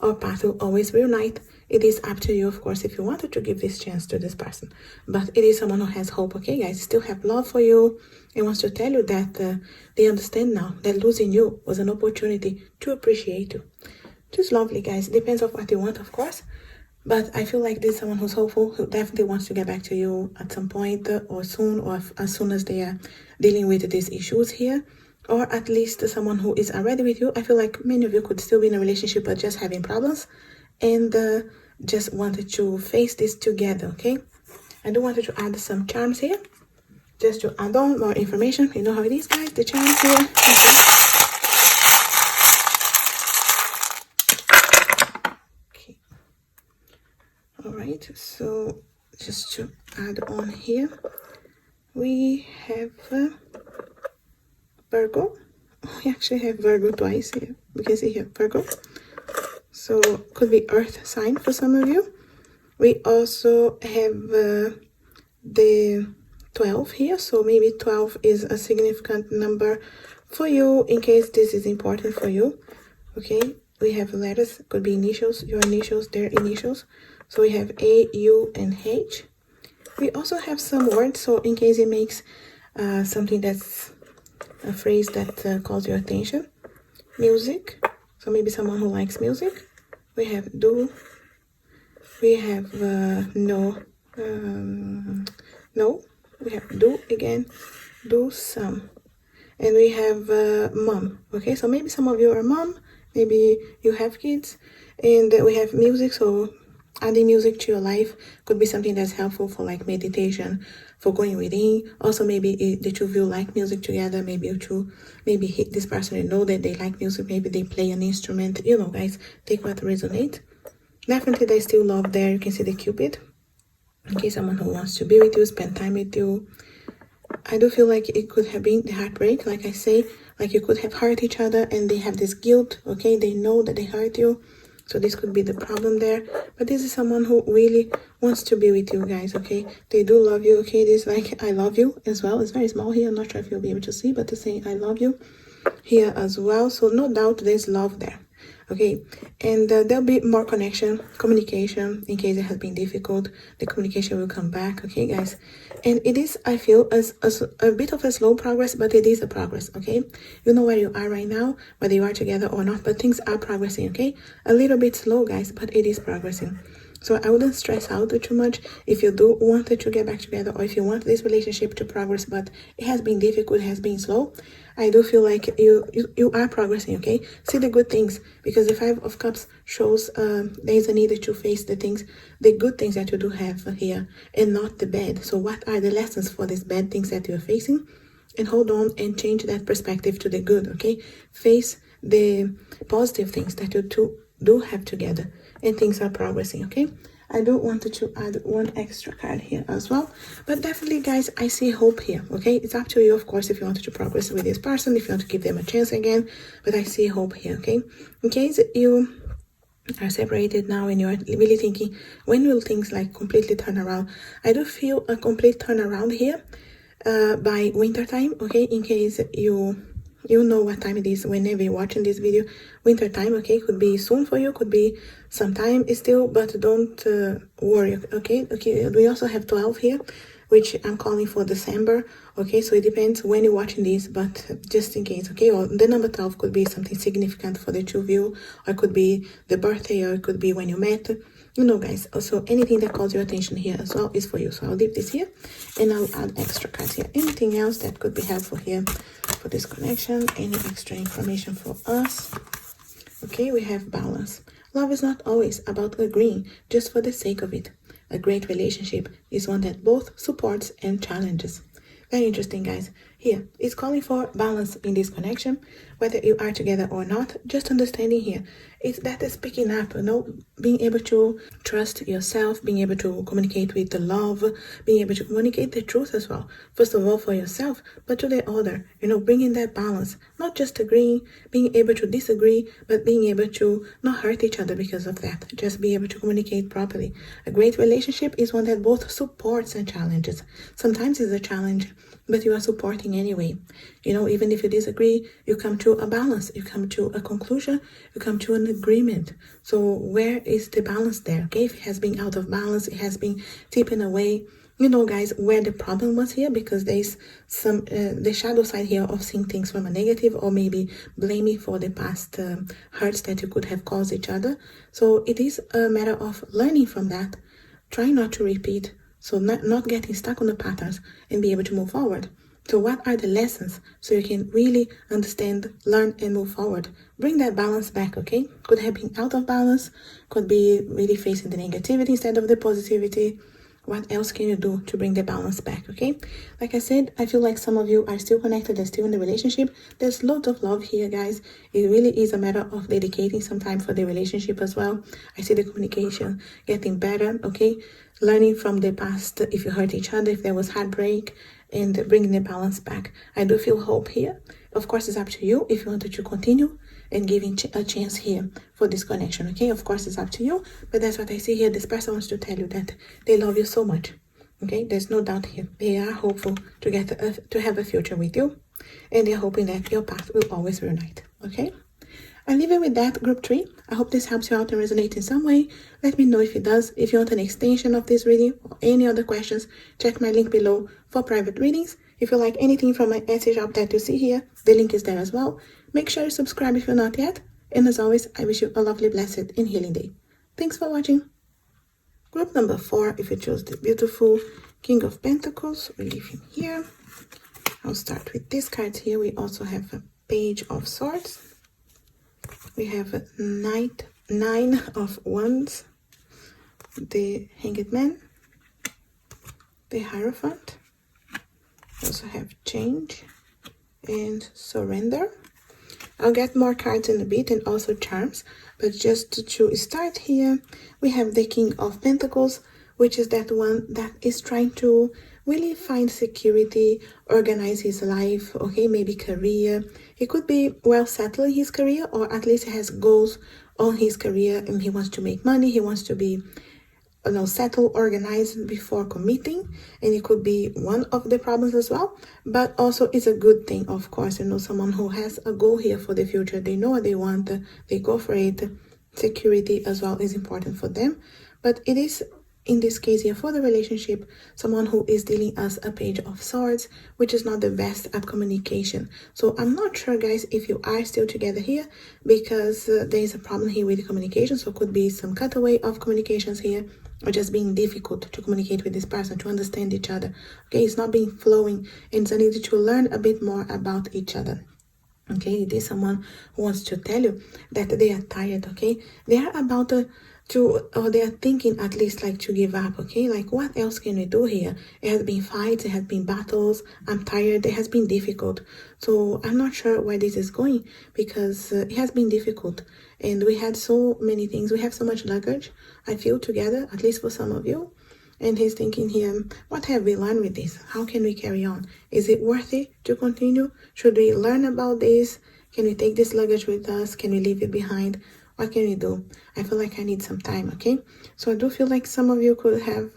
Our path will always reunite. It is up to you, of course, if you wanted to give this chance to this person. But it is someone who has hope, okay, guys? Still have love for you and wants to tell you that they understand now that losing you was an opportunity to appreciate you. Just lovely, guys. Depends on what you want, of course. But I feel like this is someone who's hopeful, who definitely wants to get back to you at some point or soon, or as soon as they are dealing with these issues here. Or at least someone who is already with you. I feel like many of you could still be in a relationship but just having problems and just wanted to face this together, okay? I do wanted to add some charms here just to add on more information. You know how it is, guys, the charms here. Okay. All right, so just to add on here, we have Virgo. We actually have Virgo twice here. We can see here Virgo. So could be earth sign for some of you. We also have the 12 here. So maybe 12 is a significant number for you in case this is important for you. Okay, we have letters, could be initials, your initials, their initials. So we have A, U, and H. We also have some words. So in case it makes something that's a phrase that calls your attention. Music, so maybe someone who likes music. We have do, we have no, we have do again, do some, and we have mom. Okay, so maybe some of you are mom, maybe you have kids, and we have music. So adding music to your life could be something that's helpful for like meditation, for going within. Also, maybe the two of you like music together. Maybe you two, maybe hit this person and know that they like music. Maybe they play an instrument. You know, guys, take what resonates. Definitely, there's still love there. You can see the Cupid. Okay, someone who wants to be with you, spend time with you. I do feel like it could have been the heartbreak, like I say, like you could have hurt each other and they have this guilt. Okay, they know that they hurt you. So this could be the problem there. But this is someone who really wants to be with you, guys, okay? They do love you, okay? This like, I love you as well. It's very small here. I'm not sure if you'll be able to see, but they're saying I love you here as well. So no doubt there's love there, okay? And there'll be more connection, communication, in case it has been difficult. The communication will come back, okay, guys? And it is, I feel, as a bit of a slow progress, but it is a progress, okay? You know where you are right now, whether you are together or not, but things are progressing, okay? A little bit slow, guys, but it is progressing. So I wouldn't stress out too much if you do want to get back together, or if you want this relationship to progress, but it has been difficult, it has been slow. I do feel like you are progressing, okay? See the good things, because the Five of Cups shows there is a need to face the things, the good things that you do have here, and not the bad. So what are the lessons for these bad things that you're facing? And hold on and change that perspective to the good, okay? Face the positive things that you two do have together, and things are progressing, okay? I do want to add one extra card here as well. But definitely, guys, I see hope here, okay? It's up to you, of course, if you want to progress with this person, if you want to give them a chance again. But I see hope here, okay? In case you are separated now and you're really thinking, when will things like completely turn around? I do feel a complete turnaround here by winter time, okay? In case you know what time it is whenever you're watching this video. Winter time, okay? Could be soon for you, could be some time still, but don't worry, okay? We also have 12 here, which I'm calling for December, okay? So it depends when you're watching this, but just in case, okay? Or the number 12 could be something significant for the two of you, or it could be the birthday, or it could be when you met. You know, guys, also anything that calls your attention here as well is for you. So I'll leave this here and I'll add extra cards here. Anything else that could be helpful here for this connection, any extra information for us. Okay, we have balance. Love is not always about agreeing just for the sake of it. A great relationship is one that both supports and challenges. Very interesting, guys. Here, it's calling for balance in this connection, whether you are together or not. Just understanding here, it's that is picking up, you know, being able to trust yourself, being able to communicate with the love, being able to communicate the truth as well. First of all, for yourself, but to the other, you know, bringing that balance, not just agreeing, being able to disagree, but being able to not hurt each other because of that. Just be able to communicate properly. A great relationship is one that both supports and challenges. Sometimes it's a challenge, but you are supporting anyway. You know, even if you disagree, you come to a balance, you come to a conclusion, you come to an agreement. So where is the balance there? Okay, if it has been out of balance, it has been tipping away, you know, guys, where the problem was here, because there's some the shadow side here of seeing things from a negative, or maybe blaming for the past hurts that you could have caused each other. So it is a matter of learning from that, trying not to repeat, so not getting stuck on the patterns and be able to move forward. So what are the lessons so you can really understand, learn, and move forward? Bring that balance back, okay? Could have been out of balance, could be really facing the negativity instead of the positivity. What else can you do to bring the balance back, okay? Like I said, I feel like some of you are still connected and still in the relationship. There's lots of love here, guys. It really is a matter of dedicating some time for the relationship as well. I see the communication getting better, okay? Learning from the past, if you hurt each other, if there was heartbreak, and bringing the balance back. I do feel hope here. Of course, it's up to you if you wanted to continue and giving a chance here for this connection, okay? Of course, it's up to you, but that's what I see here. This person wants to tell you that they love you so much, okay? There's no doubt here. They are hopeful to have a future with you, and they're hoping that your path will always reunite, okay? I'll leave it with that, group 3. I hope this helps you out and resonate in some way. Let me know if it does. If you want an extension of this reading or any other questions, check my link below for private readings. If you like anything from my Etsy shop that you see here, the link is there as well. Make sure you subscribe if you're not yet. And as always, I wish you a lovely, blessed, and healing day. Thanks for watching. Group number 4, if you chose the beautiful King of Pentacles, we leave him here. I'll start with this card here. We also have a Page of Swords. We have a Nine of Wands, the Hanged Man, the Hierophant. We also have Change and Surrender. I'll get more cards in a bit, and also charms, but just to start here, we have the King of Pentacles, which is that one that is trying to really find security, organize his life, okay, maybe career. He could be well settled in his career, or at least he has goals on his career, and he wants to make money, he wants to be, you know, settled, organized before committing, and it could be one of the problems as well, but also it's a good thing, of course, you know, someone who has a goal here for the future, they know what they want, they go for it. Security as well is important for them, but it is, in this case here for the relationship, someone who is dealing as a Page of Swords, which is not the best at communication. So I'm not sure, guys, if you are still together here, because there is a problem here with the communication. So it could be some cutaway of communications here, or just being difficult to communicate with this person, to understand each other. Okay, it's not being flowing, and so need to learn a bit more about each other. Okay, it is someone who wants to tell you that they are tired, okay? They are about or they are thinking at least like to give up, okay? Like, what else can we do here? It has been fights, it has been battles, I'm tired, it has been difficult. So I'm not sure where this is going, because it has been difficult. And we had so many things, we have so much luggage, I feel, together, at least for some of you. And he's thinking here, what have we learned with this? How can we carry on? Is it worth it to continue? Should we learn about this? Can we take this luggage with us? Can we leave it behind? What can we do? I feel like I need some time, okay? So I do feel like some of you could have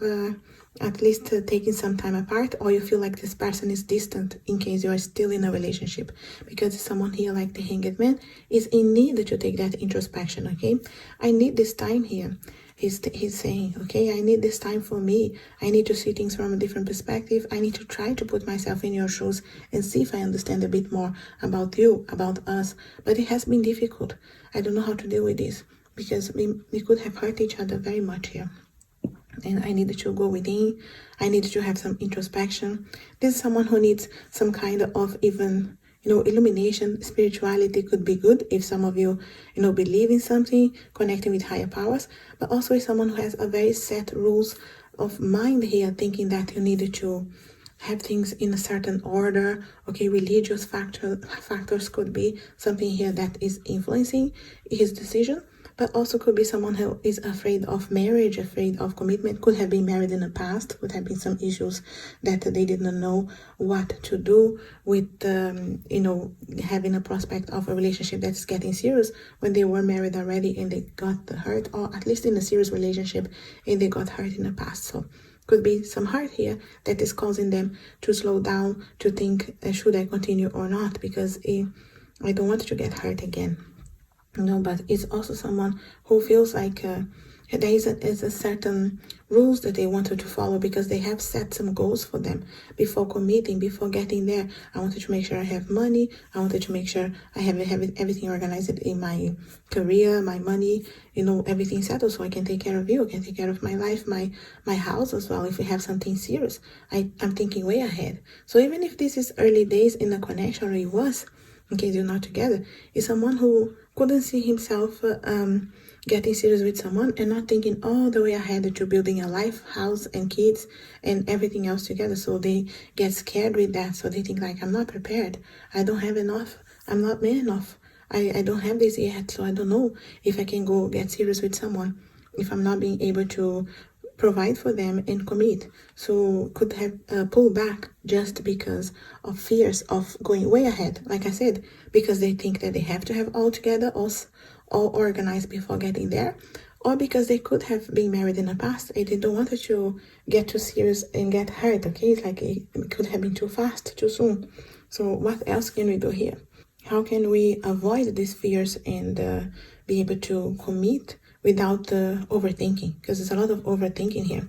at least taken some time apart, or you feel like this person is distant in case you are still in a relationship, because someone here like the Hanged Man is in need to take that introspection, okay? I need this time here. He's saying, okay, I need this time for me. I need to see things from a different perspective. I need to try to put myself in your shoes and see if I understand a bit more about you, about us. But it has been difficult. I don't know how to deal with this, because we could have hurt each other very much here. And I needed to go within. I needed to have some introspection. This is someone who needs some kind of even, illumination. Spirituality could be good if some of you, believe in something, connecting with higher powers. But also is someone who has a very set rules of mind here, thinking that you needed to have things in a certain order. Okay, religious factors could be something here that is influencing his decision. But also could be someone who is afraid of marriage, afraid of commitment, could have been married in the past, could have been some issues that they didn't know what to do with, having a prospect of a relationship that's getting serious when they were married already and they got hurt, or at least in a serious relationship and they got hurt in the past. So could be some hurt here that is causing them to slow down, to think, should I continue or not, because I don't want to get hurt again. But it's also someone who feels like there is a certain rules that they wanted to follow, because they have set some goals for them before committing, before getting there. I wanted to make sure I have money. I wanted to make sure I have everything organized in my career, my money, everything settled, so I can take care of you, I can take care of my life, my house as well. If we have something serious, I'm thinking way ahead. So even if this is early days in a connection, or it was, in case you're not together, is someone who couldn't see himself getting serious with someone and not thinking all the way ahead to building a life, house and kids and everything else together. So they get scared with that. So they think like, I'm not prepared. I don't have enough. I'm not man enough. I don't have this yet. So I don't know if I can go get serious with someone if I'm not being able to provide for them and commit. So could have pulled back just because of fears of going way ahead, like I said, because they think that they have to have all together, all organized before getting there, or because they could have been married in the past and they don't want to get too serious and get hurt. Okay, it's like it could have been too fast, too soon. So what else can we do here? How can we avoid these fears and be able to commit without overthinking? Because there's a lot of overthinking here.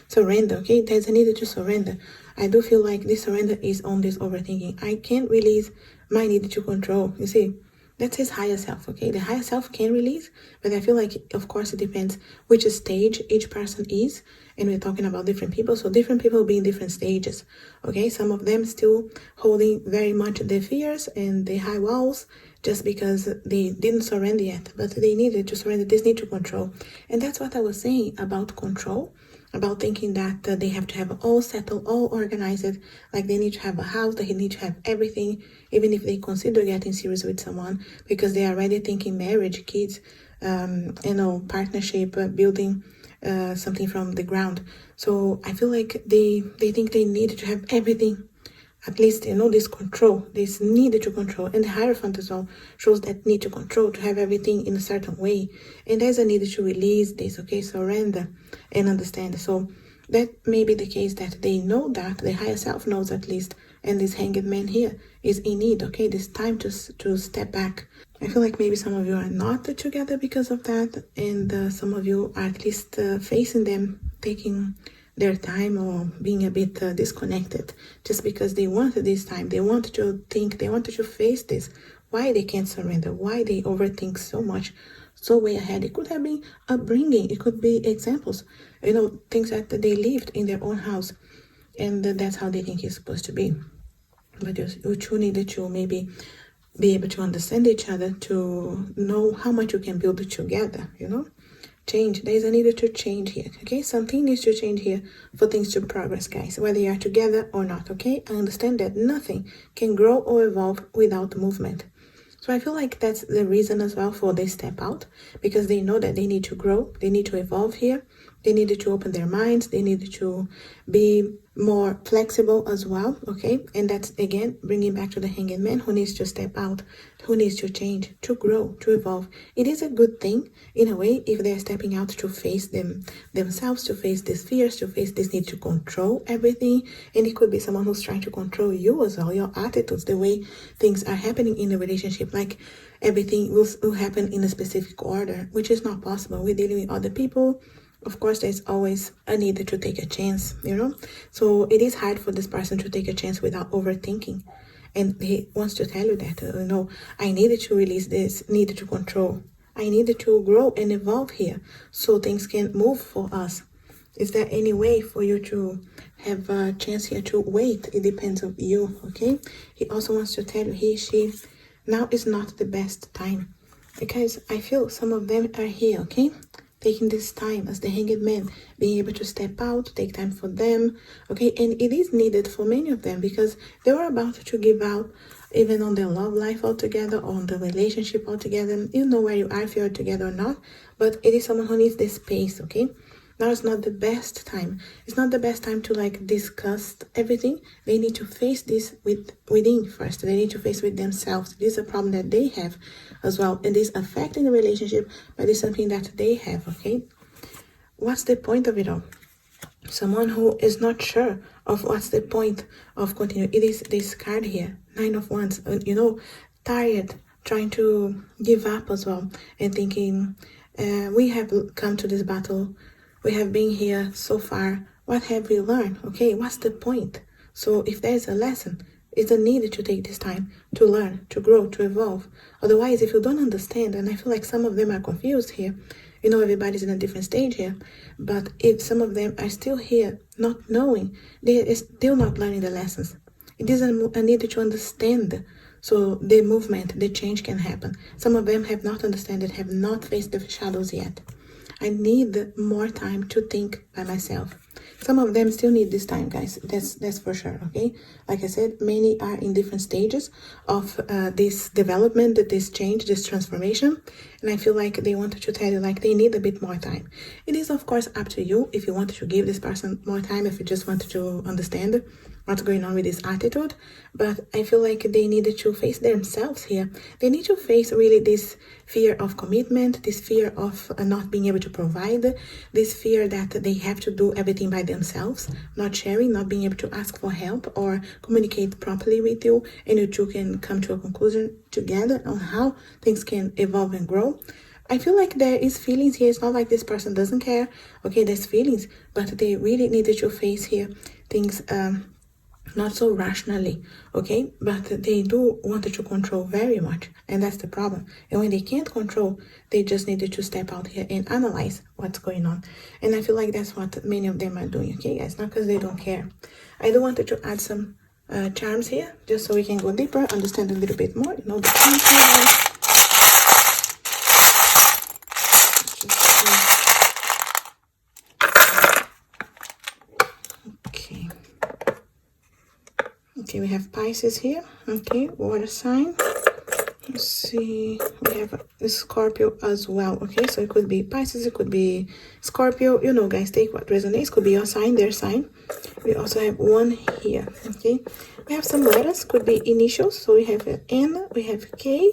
Surrender, okay? There's a need to surrender. I do feel like this surrender is on this overthinking. I can't release my need to control. You see, that's his higher self, okay? The higher self can release, but I feel like, of course, it depends which stage each person is. And we're talking about different people, so different people be in different stages, okay? Some of them still holding very much their fears and their high walls just because they didn't surrender yet, but they needed to surrender this need to control. And that's what I was saying about control, about thinking that they have to have all settled, all organized, like they need to have a house, they need to have everything, even if they consider getting serious with someone, because they are already thinking marriage, kids, partnership, building something from the ground. So I feel like they think they need to have everything. At least, this control, this need to control. And the Hierophant as well shows that need to control, to have everything in a certain way. And there's a need to release this, okay, surrender and understand. So that may be the case that they know that, the higher self knows at least, and this Hanged Man here is in need, okay, this time to step back. I feel like maybe some of you are not together because of that, and some of you are at least facing them, taking their time or being a bit disconnected just because they wanted this time. They wanted to think, they wanted to face this. Why they can't surrender? Why they overthink so much, so way ahead? It could have been upbringing. It could be examples, things that they lived in their own house. And that's how they think it's supposed to be. But you two needed to maybe be able to understand each other, to know how much you can build together, change. There is a need to change here, okay? Something needs to change here for things to progress, guys, whether you are together or not, okay? I understand that nothing can grow or evolve without movement. So I feel like that's the reason as well for they step out, because they know that they need to grow, they need to evolve here, they needed to open their minds, they needed to be more flexible as well, okay? And that's, again, bringing back to the Hanged Man, who needs to step out, who needs to change, to grow, to evolve. It is a good thing, in a way, if they're stepping out to face themselves, to face these fears, to face this need to control everything. And it could be someone who's trying to control you as well, your attitudes, the way things are happening in the relationship, like everything will happen in a specific order, which is not possible. We're dealing with other people. Of course, there's always a need to take a chance, you know? So it is hard for this person to take a chance without overthinking. And he wants to tell you that, you know, I needed to release this, needed to control. I needed to grow and evolve here so things can move for us. Is there any way for you to have a chance here to wait? It depends on you, okay? He also wants to tell you, she, now is not the best time. Because I feel some of them are here, okay? Taking this time as the Hanged Man, being able to step out, take time for them, okay? And it is needed for many of them because they were about to give out even on their love life altogether, on the relationship altogether. You know where you are, if you're together or not, but it is someone who needs this space, okay? Now it's not the best time. It's not the best time to like discuss everything. They need to face this within first. They need to face with themselves. This is a problem that they have as well. And this affecting the relationship, but it's something that they have, okay? What's the point of it all? Someone who is not sure of what's the point of continuing. It is this card here, 9 of Wands, you know, tired, trying to give up as well, and thinking, we have come to this battle. We have been here so far. What have we learned? Okay, what's the point? So if there's a lesson, it's a need to take this time to learn, to grow, to evolve. Otherwise, if you don't understand, and I feel like some of them are confused here, you know, everybody's in a different stage here, but if some of them are still here, not knowing, they are still not learning the lessons. It is a need to understand, so the movement, the change can happen. Some of them have not understood it, have not faced the shadows yet. I need more time to think by myself. Some of them still need this time, guys. That's for sure, okay? Like I said, many are in different stages of this development, this change, this transformation. And I feel like they wanted to tell you, like, they need a bit more time. It is, of course, up to you if you wanted to give this person more time, if you just wanted to understand what's going on with this attitude. But I feel like they needed to face themselves here. They need to face really this fear of commitment, this fear of not being able to provide, this fear that they have to do everything by themselves, not sharing, not being able to ask for help or communicate properly with you, and you two can come to a conclusion together on how things can evolve and grow. I feel like there is feelings here. It's not like this person doesn't care. Okay, there's feelings, but they really needed to face here things not so rationally, okay? But they do want to control very much, and that's the problem. And when they can't control, they just needed to step out here and analyze what's going on. And I feel like that's what many of them are doing, okay, guys? Not because they don't care. I do want to add some charms here, just so we can go deeper, understand a little bit more, you know, the charms here. Okay, we have Pisces here. Okay, water sign. Let's see. We have a Scorpio as well. Okay, so it could be Pisces, it could be Scorpio. You know, guys, take what resonates. Could be your sign, their sign. We also have one here. Okay, we have some letters. Could be initials. So we have N, we have K.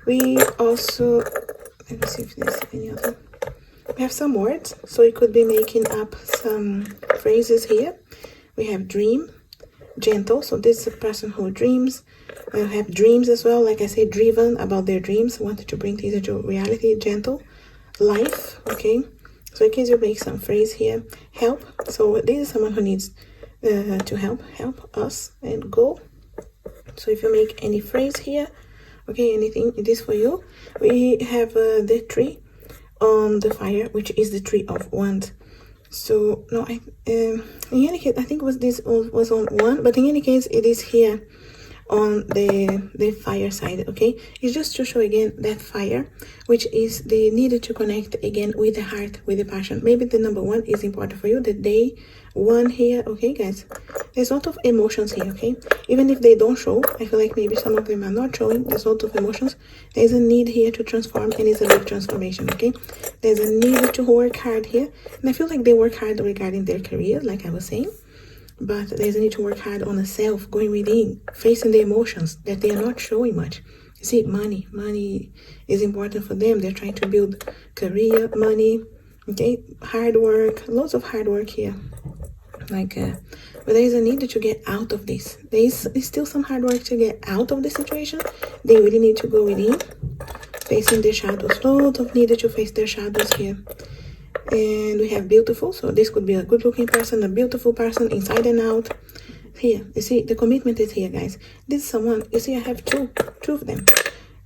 We also, let me see if there's any other. We have some words. So it could be making up some phrases here. We have dream. Gentle, so this is a person who dreams, have dreams as well, like I say, driven about their dreams, wanted to bring things into reality. Gentle. Life, okay, so in case you make some phrase here. Help, so this is someone who needs to help us and go. So if you make any phrase here, okay, anything, it is for you. We have the tree on the fire, which is the Tree of Wands. So no, in any case, I think this was on one, but in any case, it is here on the fire side, okay? It's just to show again that fire, which is the need to connect again with the heart, with the passion. Maybe the number one is important for you, the day one here, okay guys? There's a lot of emotions here, okay? Even if they don't show, I feel like maybe some of them are not showing. There's a lot of emotions. There's a need here to transform, and it's a big transformation, okay? There's a need to work hard here, and I feel like they work hard regarding their career, like I was saying. But there's a need to work hard on the self, going within, facing the emotions that they are not showing much. You see, money is important for them. They're trying to build career, money, okay? Hard work, lots of hard work here. Like, but there is a need to get out of this. There is still some hard work to get out of the situation. They really need to go within, facing their shadows. Lots of need to face their shadows here. And we have beautiful, so this could be a good looking person, a beautiful person inside and out. Here, you see, the commitment is here, guys. This is someone, you see, I have two of them,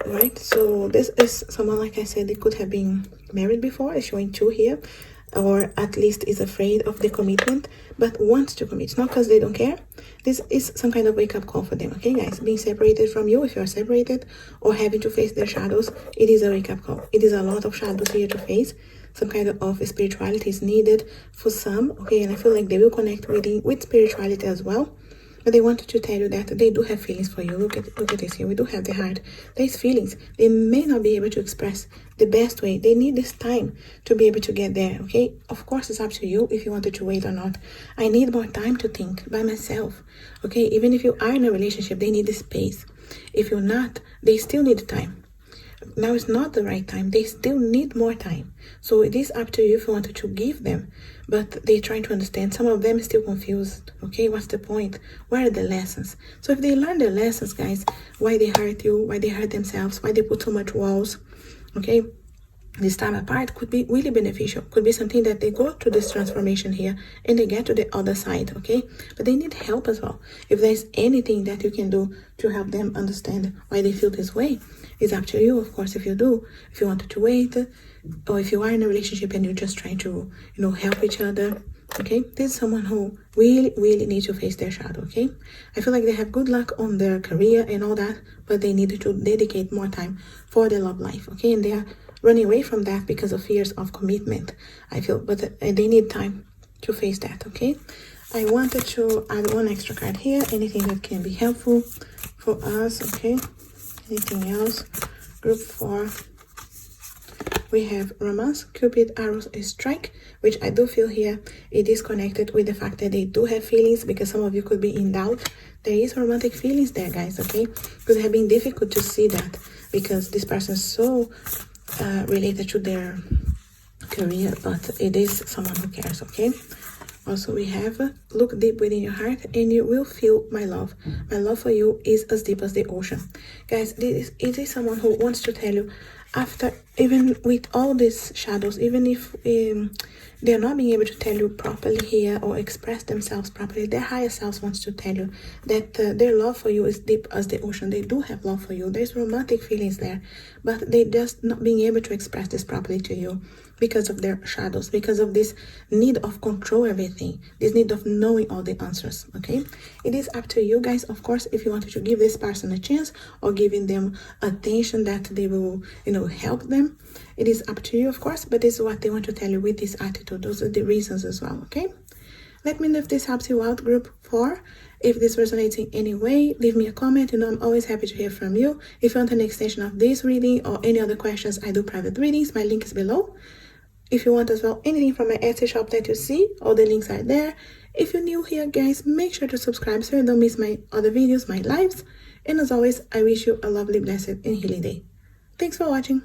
right? So this is someone, like I said, they could have been married before. It's showing two here, or at least is afraid of the commitment, but wants to commit. It's not because they don't care. This is some kind of wake-up call for them, okay, guys? Being separated from you, if you're separated, or having to face their shadows, it is a wake-up call. It is a lot of shadows here to face. Some kind of spirituality is needed for some, okay? And I feel like they will connect with spirituality as well. But they wanted to tell you that they do have feelings for you. Look at this here. We do have the heart. There's feelings. They may not be able to express the best way. They need this time to be able to get there, okay? Of course, it's up to you if you wanted to wait or not. I need more time to think by myself, okay? Even if you are in a relationship, they need the space. If you're not, they still need time. Now is not the right time. They still need more time. So it is up to you if you wanted to give them. But they're trying to understand. Some of them are still confused. Okay, what's the point? Where are the lessons? So if they learn the lessons, guys, why they hurt you, why they hurt themselves, why they put so much walls, okay, this time apart could be really beneficial. Could be something that they go through this transformation here and they get to the other side, okay? But they need help as well. If there's anything that you can do to help them understand why they feel this way, it's up to you, of course. If you do, if you wanted to wait, or if you are in a relationship and you're just trying to, help each other, okay? This is someone who really needs to face their shadow, okay? I feel like they have good luck on their career and all that, but they need to dedicate more time for their love life, okay? And they are running away from that because of fears of commitment, I feel, but they need time to face that, okay? I wanted to add one extra card here, anything that can be helpful for us, okay? Anything else? Group 4. We have romance, Cupid, arrows, a strike, which I do feel here it is connected with the fact that they do have feelings, because some of you could be in doubt. There is romantic feelings there, guys, okay? Could have been difficult to see that because this person is so related to their career, but it is someone who cares, okay? Also, we have look deep within your heart and you will feel my love. My love for you is as deep as the ocean. Guys, it is someone who wants to tell you, after, even with all these shadows, even if they're not being able to tell you properly here or express themselves properly, their higher self wants to tell you that their love for you is deep as the ocean. They do have love for you. There's romantic feelings there, but they just not being able to express this properly to you because of their shadows, because of this need of control everything, this need of knowing all the answers, okay? It is up to you, guys, of course, if you wanted to give this person a chance or giving them attention that they will, help them. It is up to you, of course, but this is what they want to tell you with this attitude. Those are the reasons as well, okay? Let me know if this helps you out, group 4. If this resonates in any way, leave me a comment. I'm always happy to hear from you. If you want an extension of this reading or any other questions, I do private readings. My link is below. If you want as well anything from my Etsy shop that you see, all the links are there. If you're new here, guys, make sure to subscribe so you don't miss my other videos, my lives. And as always, I wish you a lovely, blessed, and healing day. Thanks for watching.